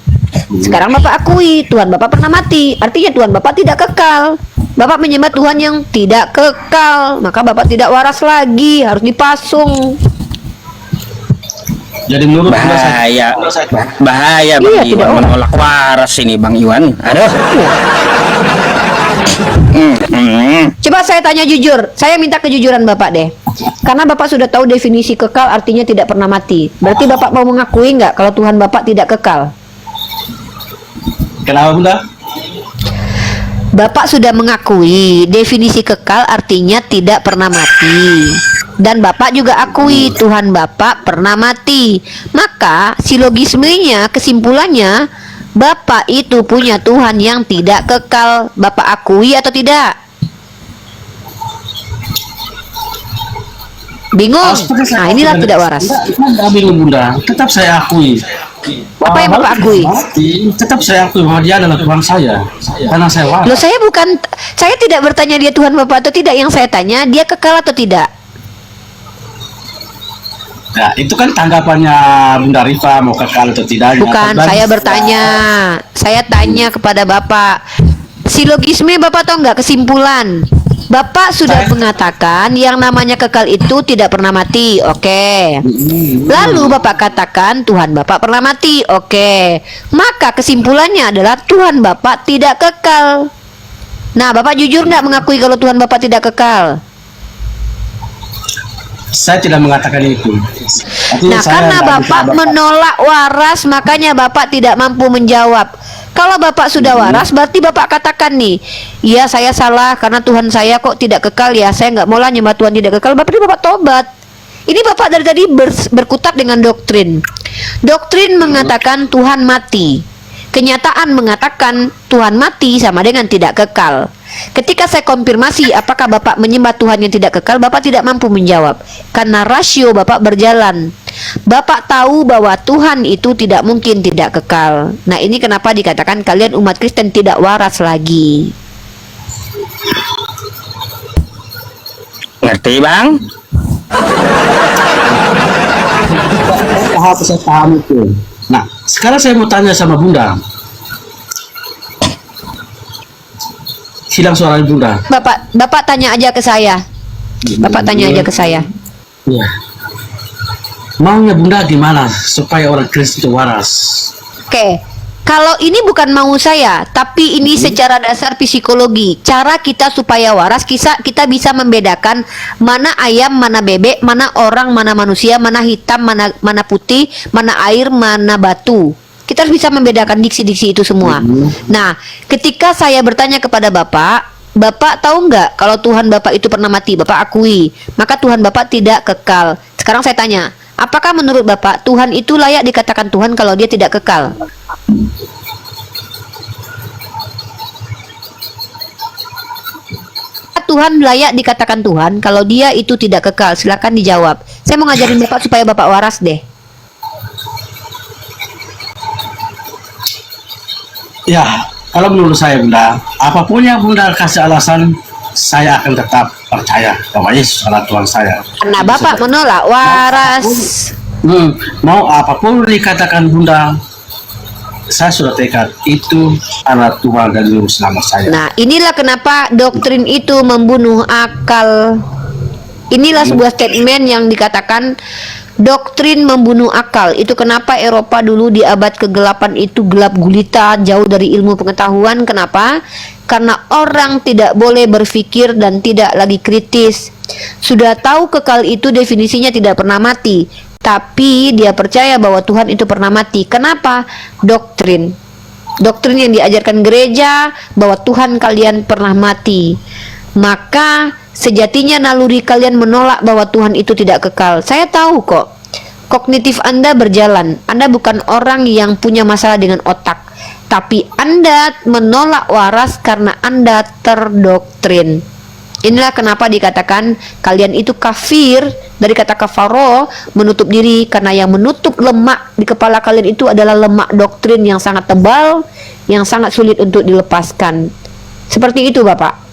Sekarang Bapak akui Tuhan Bapak pernah mati, artinya Tuhan Bapak tidak kekal. Bapak menyembah Tuhan yang tidak kekal, maka Bapak tidak waras lagi, harus dipasung. Jadi menurut bahaya Bang Iwan menolak waras ini, Bang Iwan. Aduh. Coba saya tanya jujur, saya minta kejujuran Bapak deh. Karena Bapak sudah tahu definisi kekal artinya tidak pernah mati. Berarti Bapak mau mengakui nggak kalau Tuhan Bapak tidak kekal? Kenapa, Bunda? Bapak sudah mengakui definisi kekal artinya tidak pernah mati. Dan Bapak juga akui Tuhan Bapak pernah mati. Maka silogismenya, kesimpulannya, Bapak itu punya Tuhan yang tidak kekal. Bapak akui atau tidak? Bingung? Nah, inilah tidak waras. Tidak bingung, Bunda. Tetap saya akui. Apa yang Bapak akui? Tetap saya akui bahwa dia adalah Tuhan saya. Karena saya waras. Loh, saya tidak bertanya dia Tuhan Bapak atau tidak. Yang saya tanya, dia kekal atau tidak? Ya, itu kan tanggapannya Bunda Rifa mau kekal atau tidak. Bukan, saya bertanya. Saya tanya kepada Bapak. Silogisme Bapak tahu nggak, kesimpulan? Bapak sudah mengatakan yang namanya kekal itu tidak pernah mati. Oke. Lalu Bapak katakan Tuhan Bapak pernah mati. Oke. Maka kesimpulannya adalah Tuhan Bapak tidak kekal. Nah, Bapak jujur nggak mengakui kalau Tuhan Bapak tidak kekal? Saya tidak mengatakan itu. Nah, karena Bapak menolak waras, makanya Bapak tidak mampu menjawab. Kalau Bapak sudah waras, berarti Bapak katakan nih, iya saya salah karena Tuhan saya kok tidak kekal ya, saya nggak mau lah nyembah Tuhan tidak kekal. Berarti Bapak tobat. Ini Bapak dari tadi berkutat dengan doktrin. Doktrin mengatakan Tuhan mati. Kenyataan mengatakan Tuhan mati sama dengan tidak kekal. Ketika saya konfirmasi apakah Bapak menyembah Tuhan yang tidak kekal, Bapak tidak mampu menjawab karena rasio Bapak berjalan. Bapak tahu bahwa Tuhan itu tidak mungkin tidak kekal. Nah, ini kenapa dikatakan kalian umat Kristen tidak waras lagi. Ngerti, Bang? Saya paham itu. Nah, sekarang saya mau tanya sama Bunda. Hilang suara Bunda. Bapak tanya aja ke saya. Bapak tanya aja ke saya. Ya. Maunya Bunda gimana supaya orang Kristen itu waras? Oke. Kalau ini bukan mau saya, tapi ini secara dasar psikologi. Cara kita supaya waras, kita bisa membedakan mana ayam, mana bebek, mana orang, mana manusia, mana hitam, mana putih, mana air, mana batu. Kita harus bisa membedakan diksi-diksi itu semua. Nah, ketika saya bertanya kepada Bapak, Bapak tahu nggak kalau Tuhan Bapak itu pernah mati? Bapak akui, maka Tuhan Bapak tidak kekal. Sekarang saya tanya, apakah menurut Bapak Tuhan itu layak dikatakan Tuhan kalau dia tidak kekal? Tuhan layak dikatakan Tuhan kalau dia itu tidak kekal? Silakan dijawab. Saya mau ngajarin Bapak supaya Bapak waras deh. Ya, kalau menurut saya Bunda, apapun yang Bunda kasih alasan, saya akan tetap percaya bahwa Yesus adalah Tuhan saya. Karena Bapak menolak waras. Mau apapun dikatakan Bunda, saya sudah tekad itu adalah Tuhan dan Juru Selamat saya. Nah, inilah kenapa doktrin itu membunuh akal. Inilah sebuah statement yang dikatakan doktrin membunuh akal. Itu kenapa Eropa dulu di abad ke-8 itu gelap gulita, jauh dari ilmu pengetahuan. Kenapa? Karena orang tidak boleh berpikir dan tidak lagi kritis. Sudah tahu kekal itu definisinya tidak pernah mati, tapi dia percaya bahwa Tuhan itu pernah mati. Kenapa? Doktrin yang diajarkan gereja bahwa Tuhan kalian pernah mati. Maka sejatinya naluri kalian menolak bahwa Tuhan itu tidak kekal. Saya tahu kok, kognitif Anda berjalan. Anda bukan orang yang punya masalah dengan otak, tapi Anda menolak waras karena Anda terdoktrin. Inilah kenapa dikatakan kalian itu kafir. Dari kata kafaro, menutup diri, karena yang menutup lemak di kepala kalian itu adalah lemak doktrin yang sangat tebal, yang sangat sulit untuk dilepaskan. Seperti itu Bapak.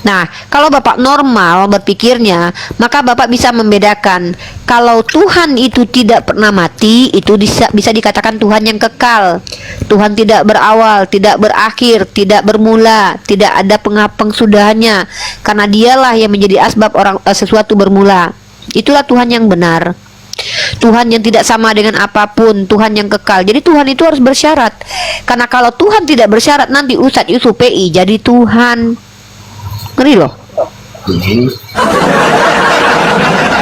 Nah, kalau Bapak normal berpikirnya, maka Bapak bisa membedakan kalau Tuhan itu tidak pernah mati, itu bisa dikatakan Tuhan yang kekal. Tuhan tidak berawal, tidak berakhir, tidak bermula, tidak ada pengsudahannya, karena dialah yang menjadi asbab sesuatu bermula. Itulah Tuhan yang benar. Tuhan yang tidak sama dengan apapun, Tuhan yang kekal. Jadi Tuhan itu harus bersyarat. Karena kalau Tuhan tidak bersyarat, nanti Ustadz Yusuf PI jadi Tuhan. Ngeri loh. Tuhan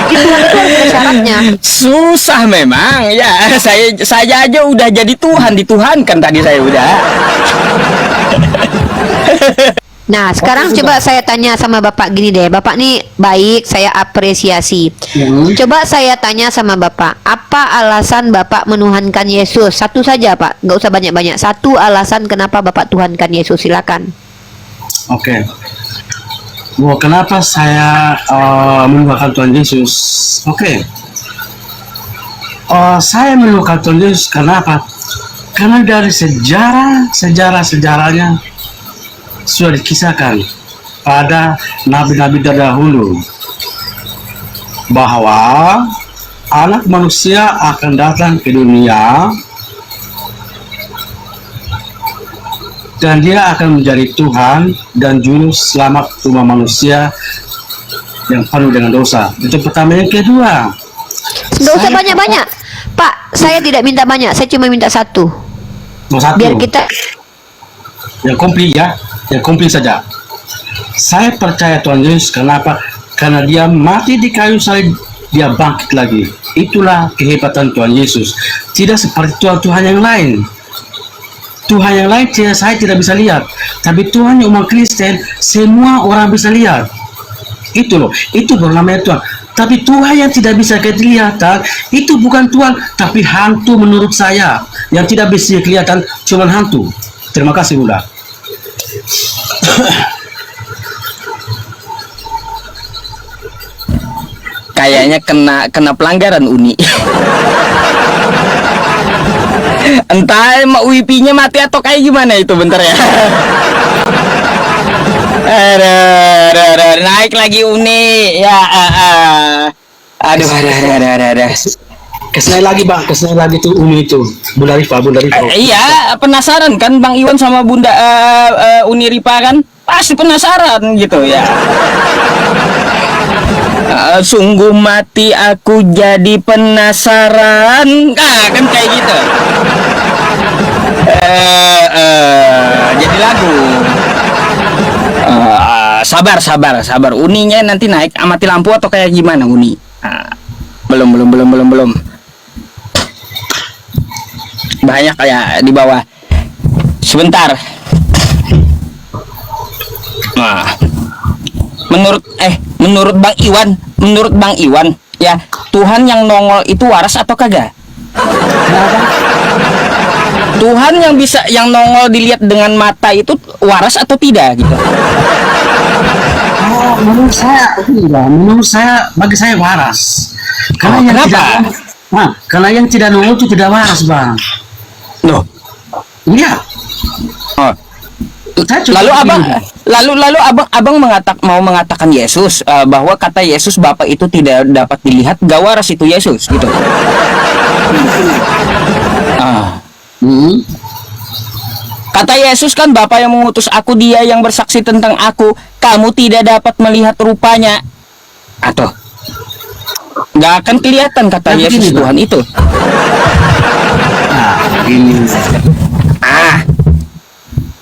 itu harus ada syaratnya. Susah memang ya. Saya aja udah jadi Tuhan, dituhankan tadi saya udah. Nah, sekarang coba saya tanya sama Bapak gini deh. Bapak nih baik, saya apresiasi. Coba saya tanya sama Bapak, apa alasan Bapak menuhankan Yesus? Satu saja Pak, nggak usah banyak-banyak. Satu alasan kenapa Bapak tuhankan Yesus, silakan. Oke. Kenapa saya menuhankan Tuhan Yesus? Oke. Saya menuhankan Tuhan Yesus karena apa? Karena dari sejarahnya sudah dikisahkan pada nabi-nabi terdahulu bahwa anak manusia akan datang ke dunia dan dia akan menjadi Tuhan dan juru selamat umat manusia yang penuh dengan dosa. Itu pertama. Yang kedua, nggak usah banyak-banyak Pak, saya tidak minta banyak, saya cuma minta satu. Biar kita yang komplit ya, yang komplit saja. Saya percaya Tuhan Yesus. Kenapa? Karena dia mati di kayu salib, dia bangkit lagi. Itulah kehebatan Tuhan Yesus. Tidak seperti Tuhan yang lain. Tuhan yang lain saya tidak bisa lihat, tapi Tuhan yang umat Kristen semua orang bisa lihat. Itu loh, itu baru namanya Tuhan. Tapi Tuhan yang tidak bisa kelihatan itu bukan Tuhan, tapi hantu menurut saya. Yang tidak bisa kelihatan cuma hantu. Terima kasih Bunda. Kayaknya kena pelanggaran Uni. Entah mak wipinya mati atau kayak gimana itu, bentar ya. Aduh, naik lagi Uni ya. Aduh. Kesini lagi Bang, kesini lagi tuh Umi itu. Bunda Rifa. Iya, penasaran kan Bang Iwan sama Bunda Uni Rifa kan? Pasti penasaran gitu ya. Sungguh mati aku jadi penasaran. Kan kayak gitu. Jadi lagu. Sabar. Uninya nanti naik amati lampu atau kayak gimana Uni? Belum. Banyak kayak di bawah. Sebentar. Nah, menurut Bang Iwan, ya Tuhan yang nongol itu waras atau kagak? Tuhan yang nongol dilihat dengan mata itu waras atau tidak gitu? Oh, menurut saya bagi saya waras. Kenapa? Karena yang tidak nongol itu tidak waras Bang. Loh. Iya. Oh. Lalu abang mau mengatakan Yesus bahwa kata Yesus Bapa itu tidak dapat dilihat, gak waras itu Yesus gitu. Kata Yesus kan, Bapa yang mengutus aku, Dia yang bersaksi tentang aku, kamu tidak dapat melihat rupanya. Atau gak akan kelihatan kata Yesus Tuhan itu.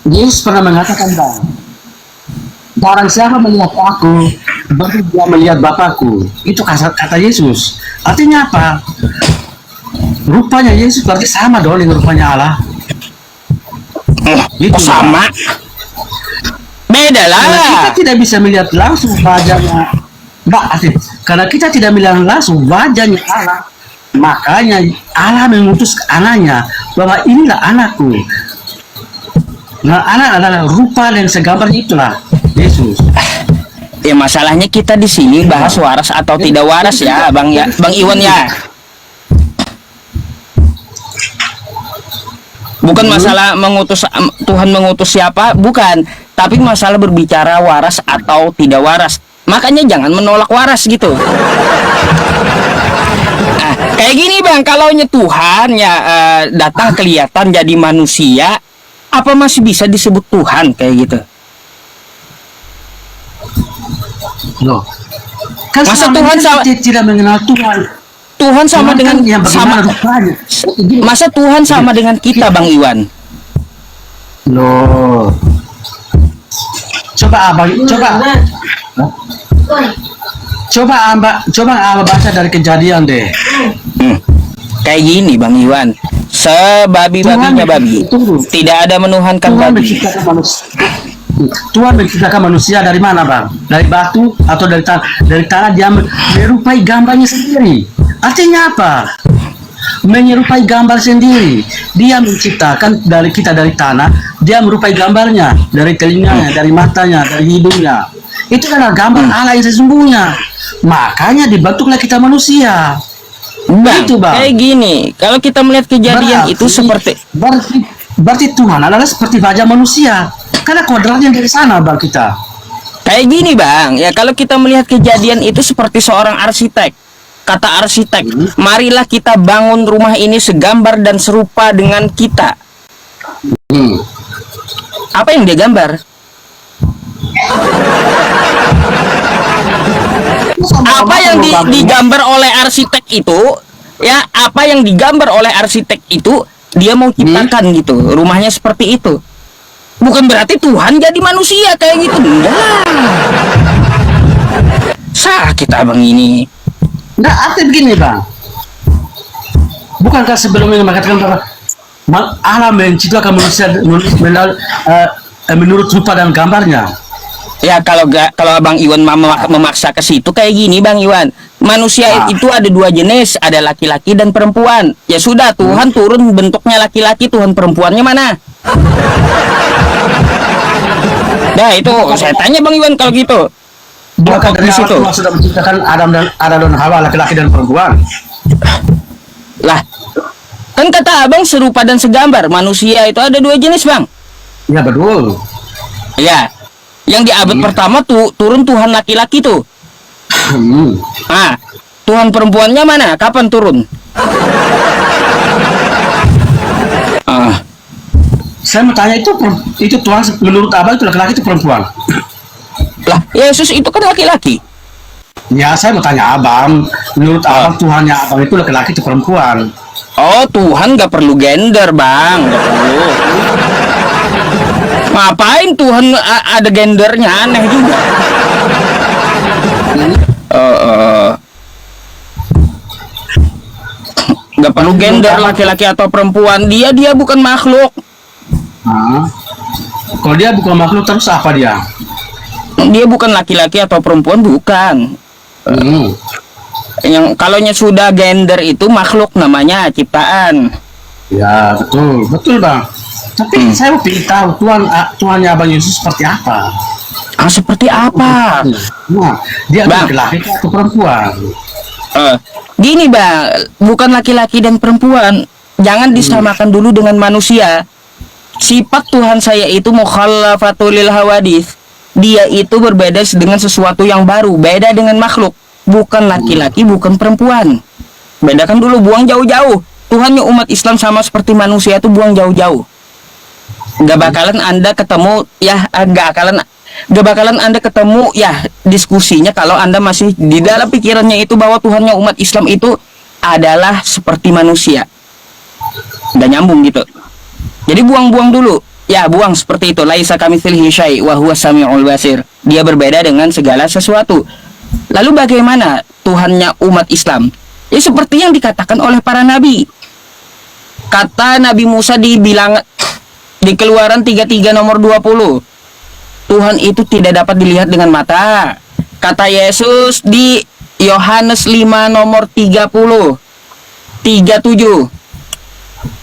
Yesus pernah mengatakan Bang, barang siapa melihat aku, berarti dia melihat Bapakku. Itu kata Yesus. Artinya apa? Rupanya Yesus berarti sama dong dengan rupanya Allah. Itu sama. Beda lah. Karena kita tidak bisa melihat langsung wajahnya. Karena kita tidak melihat langsung wajahnya Allah, makanya Allah mengutus anaknya bahwa inilah anakku. Nah, anak adalah rupa dan segambar itulah Yesus. Ya masalahnya kita di sini bahas waras atau tidak waras ya, Bang Iwan ya. Bukan masalah Tuhan mengutus siapa, bukan, tapi masalah berbicara waras atau tidak waras. Makanya jangan menolak waras gitu. Nah, kayak gini Bang, kalau Tuhan ya datang kelihatan jadi manusia, apa masih bisa disebut Tuhan kayak gitu? Loh, kan masa Tuhan tidak mengenal Tuhan. Tuhan sama dengan masa Tuhan sama dengan kita Bang Iwan? Loh, coba Abang baca dari Kejadian deh. Kayak gini Bang Iwan, sebabi-babinya babi, tidak ada menuhankan babi. Tuhan menciptakan manusia dari mana Bang? Dari batu atau dari tanah? Dia menyerupai gambarnya sendiri. Artinya apa? Menyerupai gambar sendiri. Dia menciptakan dari tanah, dia merupai gambarnya, dari telinganya, dari matanya, dari hidungnya. Itu adalah gambar Allah yang sesungguhnya. Makanya dibentuklah kita manusia. Bang, itu Bang. Kayak gini, kalau kita melihat kejadian itu seperti berarti Tuhan adalah seperti wajah manusia. Karena kodratnya dari sana Bang kita. Kayak gini Bang, ya kalau kita melihat kejadian itu seperti seorang arsitek. Kata arsitek, marilah kita bangun rumah ini segambar dan serupa dengan kita. Apa yang dia gambar? Apa yang digambar oleh arsitek itu, ya apa yang digambar oleh arsitek itu dia mau ciptakan gitu, rumahnya seperti itu. Bukan berarti Tuhan jadi manusia kayak gitu. Enggak. Sakit abang ini. Enggak, arti begini Bang. Bukankah sebelumnya mengatakan bahwa Allah menciptakan manusia menurut rupa dan gambarnya? Ya kalau Bang Iwan memaksa ke situ kayak gini Bang Iwan. Manusia itu ada dua jenis, ada laki-laki dan perempuan. Ya sudah, Tuhan turun bentuknya laki-laki, Tuhan perempuannya mana? Nah itu saya tanya Bang Iwan kalau gitu. Bukan dari Di situ. awal Tuhan sudah menciptakan Adam dan Hawa, laki-laki dan perempuan. Lah, kan kata abang serupa dan segambar. Manusia itu ada dua jenis Bang. Ya betul. Ya, yang di abad pertama tuh turun Tuhan laki-laki tuh. Ah, Tuhan perempuannya mana? Kapan turun? Ah, Saya mau tanya itu Tuhan menurut abang itu laki-laki itu perempuan? lah, Yesus itu kan laki-laki. Ya saya mau tanya abang, menurut abang Tuhannya abang itu laki-laki itu perempuan? Oh, Tuhan nggak perlu gender, Bang. Nggak perlu. Ngapain Tuhan ada gendernya? Aneh juga. Nggak perlu gender laki-laki atau perempuan. Dia bukan makhluk. Kalau dia bukan makhluk terus apa dia? Dia bukan laki-laki atau perempuan, bukan. Yang kalaunya sudah gender itu makhluk namanya, ciptaan. Ya betul, betul bang. Tapi saya mau pilih tahu Tuhannya abang Yesus seperti apa? Seperti apa? Nah, dia Bang. laki-laki atau perempuan? Gini Bang, bukan laki-laki dan perempuan. Jangan disamakan dulu dengan manusia. Sifat Tuhan saya itu mukhallafatul lil hawadits. Dia itu berbeda dengan sesuatu yang baru, beda dengan makhluk. Bukan laki-laki, bukan perempuan. Bedakan dulu, buang jauh-jauh. Tuhannya umat Islam sama seperti manusia itu buang jauh-jauh. Gak bakalan Anda ketemu gak bakalan Anda ketemu ya diskusinya kalau Anda masih di dalam pikirannya itu bahwa Tuhannya umat Islam itu adalah seperti manusia. Udah nyambung gitu. Jadi buang-buang dulu. Ya, buang seperti itu. Laisa kamitslihi syai' wa huwas samiul basir. Dia berbeda dengan segala sesuatu. Lalu bagaimana Tuhannya umat Islam? Ya seperti yang dikatakan oleh para nabi. Kata Nabi Musa di Keluaran 33 nomor 20. Tuhan itu tidak dapat dilihat dengan mata. Kata Yesus di Yohanes 5 nomor 37.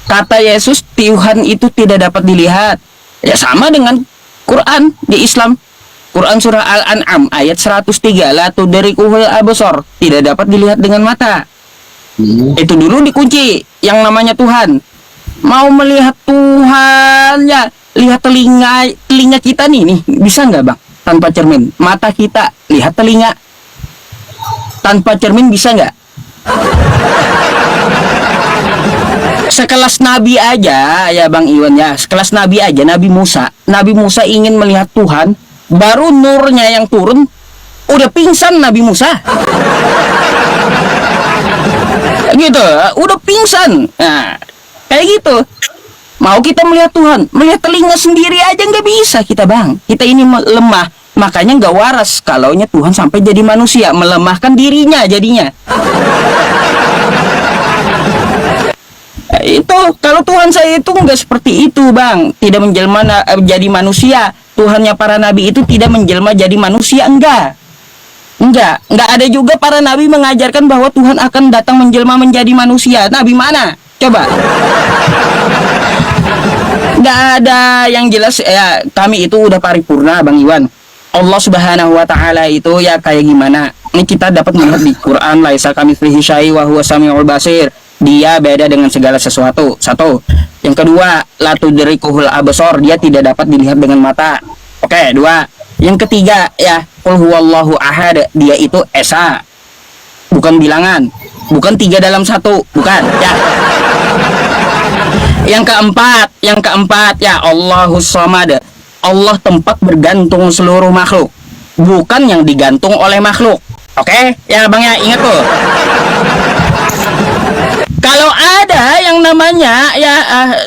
Kata Yesus, Tuhan itu tidak dapat dilihat. Ya sama dengan Quran di Islam. Quran surah Al-An'am ayat 103, la tudrikuhul absar, tidak dapat dilihat dengan mata. Itu dulu dikunci yang namanya Tuhan. Mau melihat Tuhan ya, lihat telinga kita nih bisa nggak Bang? Tanpa cermin. Mata kita lihat telinga tanpa cermin bisa nggak? Sekelas Nabi aja ya Bang Iwan ya, sekelas Nabi aja, Nabi Musa ingin melihat Tuhan, baru nurnya yang turun udah pingsan Nabi Musa. Gitu, udah pingsan. Nah, kayak gitu. Mau kita melihat Tuhan, melihat telinga sendiri aja nggak bisa kita Bang. Kita ini lemah, makanya nggak waras kalaunya Tuhan sampai jadi manusia, melemahkan dirinya jadinya. Itu kalau Tuhan saya itu nggak seperti itu Bang, tidak menjelma jadi manusia. Tuhannya para nabi itu tidak menjelma jadi manusia, enggak ada juga para nabi mengajarkan bahwa Tuhan akan datang menjelma menjadi manusia. Nabi mana? Coba. Nggak ada yang jelas ya, kami itu udah paripurna Bang Iwan. Allah Subhanahu wa taala itu ya kayak gimana? Ini kita dapat melihat di Quran, laisa kamitslihi syai' wa huwas samiul basir. Dia beda dengan segala sesuatu. Satu. Yang kedua, la tudrikuhul absar, dia tidak dapat dilihat dengan mata. Oke, dua. Yang ketiga ya, qul huwallahu ahad, dia itu esa. Bukan bilangan. Bukan 3 dalam 1, bukan ya. Yang keempat ya, Allahus samad. Allah tempat bergantung seluruh makhluk, bukan yang digantung oleh makhluk. Oke, ya Bang ya, ingat tuh. Kalau ada yang namanya ya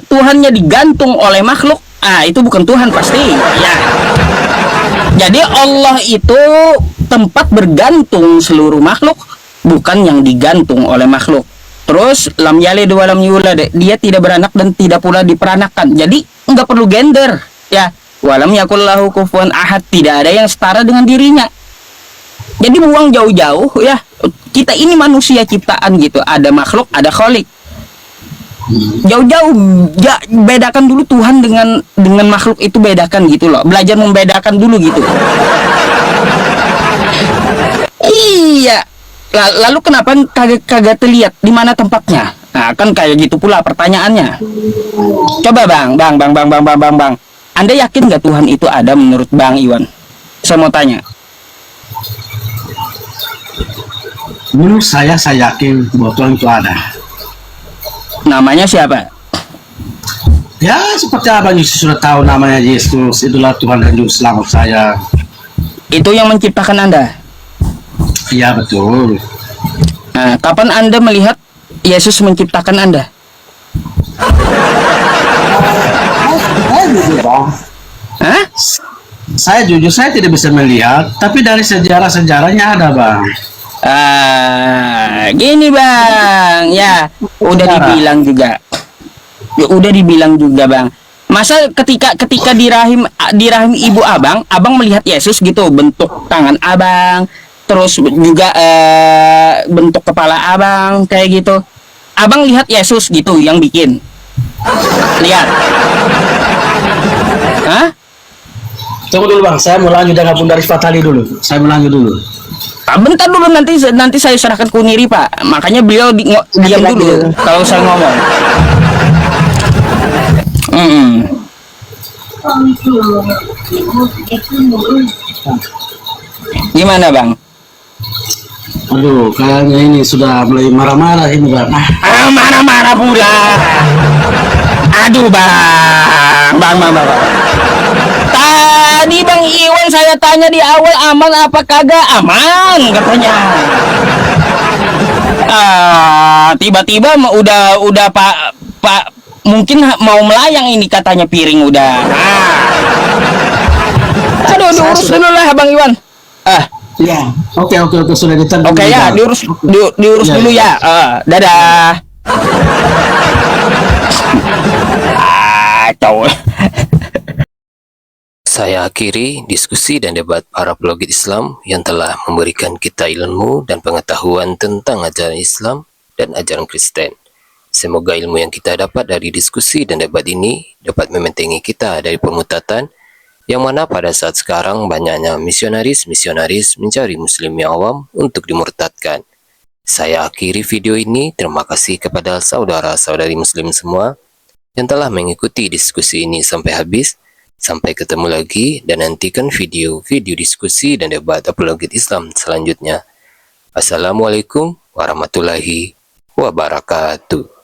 Tuhannya digantung oleh makhluk, itu bukan Tuhan pasti ya. Jadi Allah itu tempat bergantung seluruh makhluk, bukan yang digantung oleh makhluk. Terus lam yalid wa lam yulad, dia tidak beranak dan tidak pula diperanakan. Jadi nggak perlu gender ya. Walam yakul lahu kufuwan ahad, tidak ada yang setara dengan dirinya. Jadi buang jauh-jauh ya. kita ini manusia ciptaan gitu, ada makhluk, ada kholik. Jauh-jauh bedakan dulu Tuhan dengan makhluk itu, bedakan gitu loh, belajar membedakan dulu gitu. Iya. Lalu kenapa kagak terlihat di mana tempatnya? Nah, kan kayak gitu pula pertanyaannya. Coba bang. Anda yakin nggak Tuhan itu ada menurut Bang Iwan? Saya mau tanya. Menurut saya yakin bahwa Tuhan itu ada. Namanya siapa? Ya seperti abang Yesus sudah tahu, namanya Yesus, itulah Tuhan dan Juru Selamat saya. Itu yang menciptakan Anda? Iya betul. Nah, kapan Anda melihat Yesus menciptakan Anda? Hah? Saya jujur saya tidak bisa melihat, tapi dari sejarah-sejarahnya ada bang. Gini bang, ya udah dibilang juga. Ya udah dibilang juga bang. Masa ketika di rahim ibu abang melihat Yesus gitu, bentuk tangan abang, terus juga bentuk kepala abang kayak gitu. Abang lihat Yesus gitu yang bikin. Lihat. Hah? Tunggu dulu bang, saya mau lanjut dengan Bunda Rizfa tali dulu. Saya mau lanjut dulu. Bentar dulu, nanti saya serahkan ke Uniri Pak. Makanya beliau diam dulu kalau saya ngomong. Gimana bang? Aduh, kayaknya ini sudah mulai marah-marah ini bang. Marah-marah pula. Aduh bang. Tadi Bang Iwan saya tanya di awal, aman apa kagak? Aman katanya. Tiba-tiba udah Pak mungkin mau melayang ini katanya, piring udah. Aduh, diurus dulu lah Bang Iwan. Ya, oke sudah ditentu. Oke ya, diurus dulu ya. Dadah. Cowok. Saya akhiri diskusi dan debat para pelogit Islam yang telah memberikan kita ilmu dan pengetahuan tentang ajaran Islam dan ajaran Kristen. Semoga ilmu yang kita dapat dari diskusi dan debat ini dapat membentengi kita dari pemutatan, yang mana pada saat sekarang banyaknya misionaris mencari muslim yang awam untuk dimurtadkan. Saya akhiri video ini. Terima kasih kepada saudara-saudari muslim semua yang telah mengikuti diskusi ini sampai habis. Sampai ketemu lagi dan nantikan video-video diskusi dan debat apologet Islam selanjutnya. Assalamualaikum warahmatullahi wabarakatuh.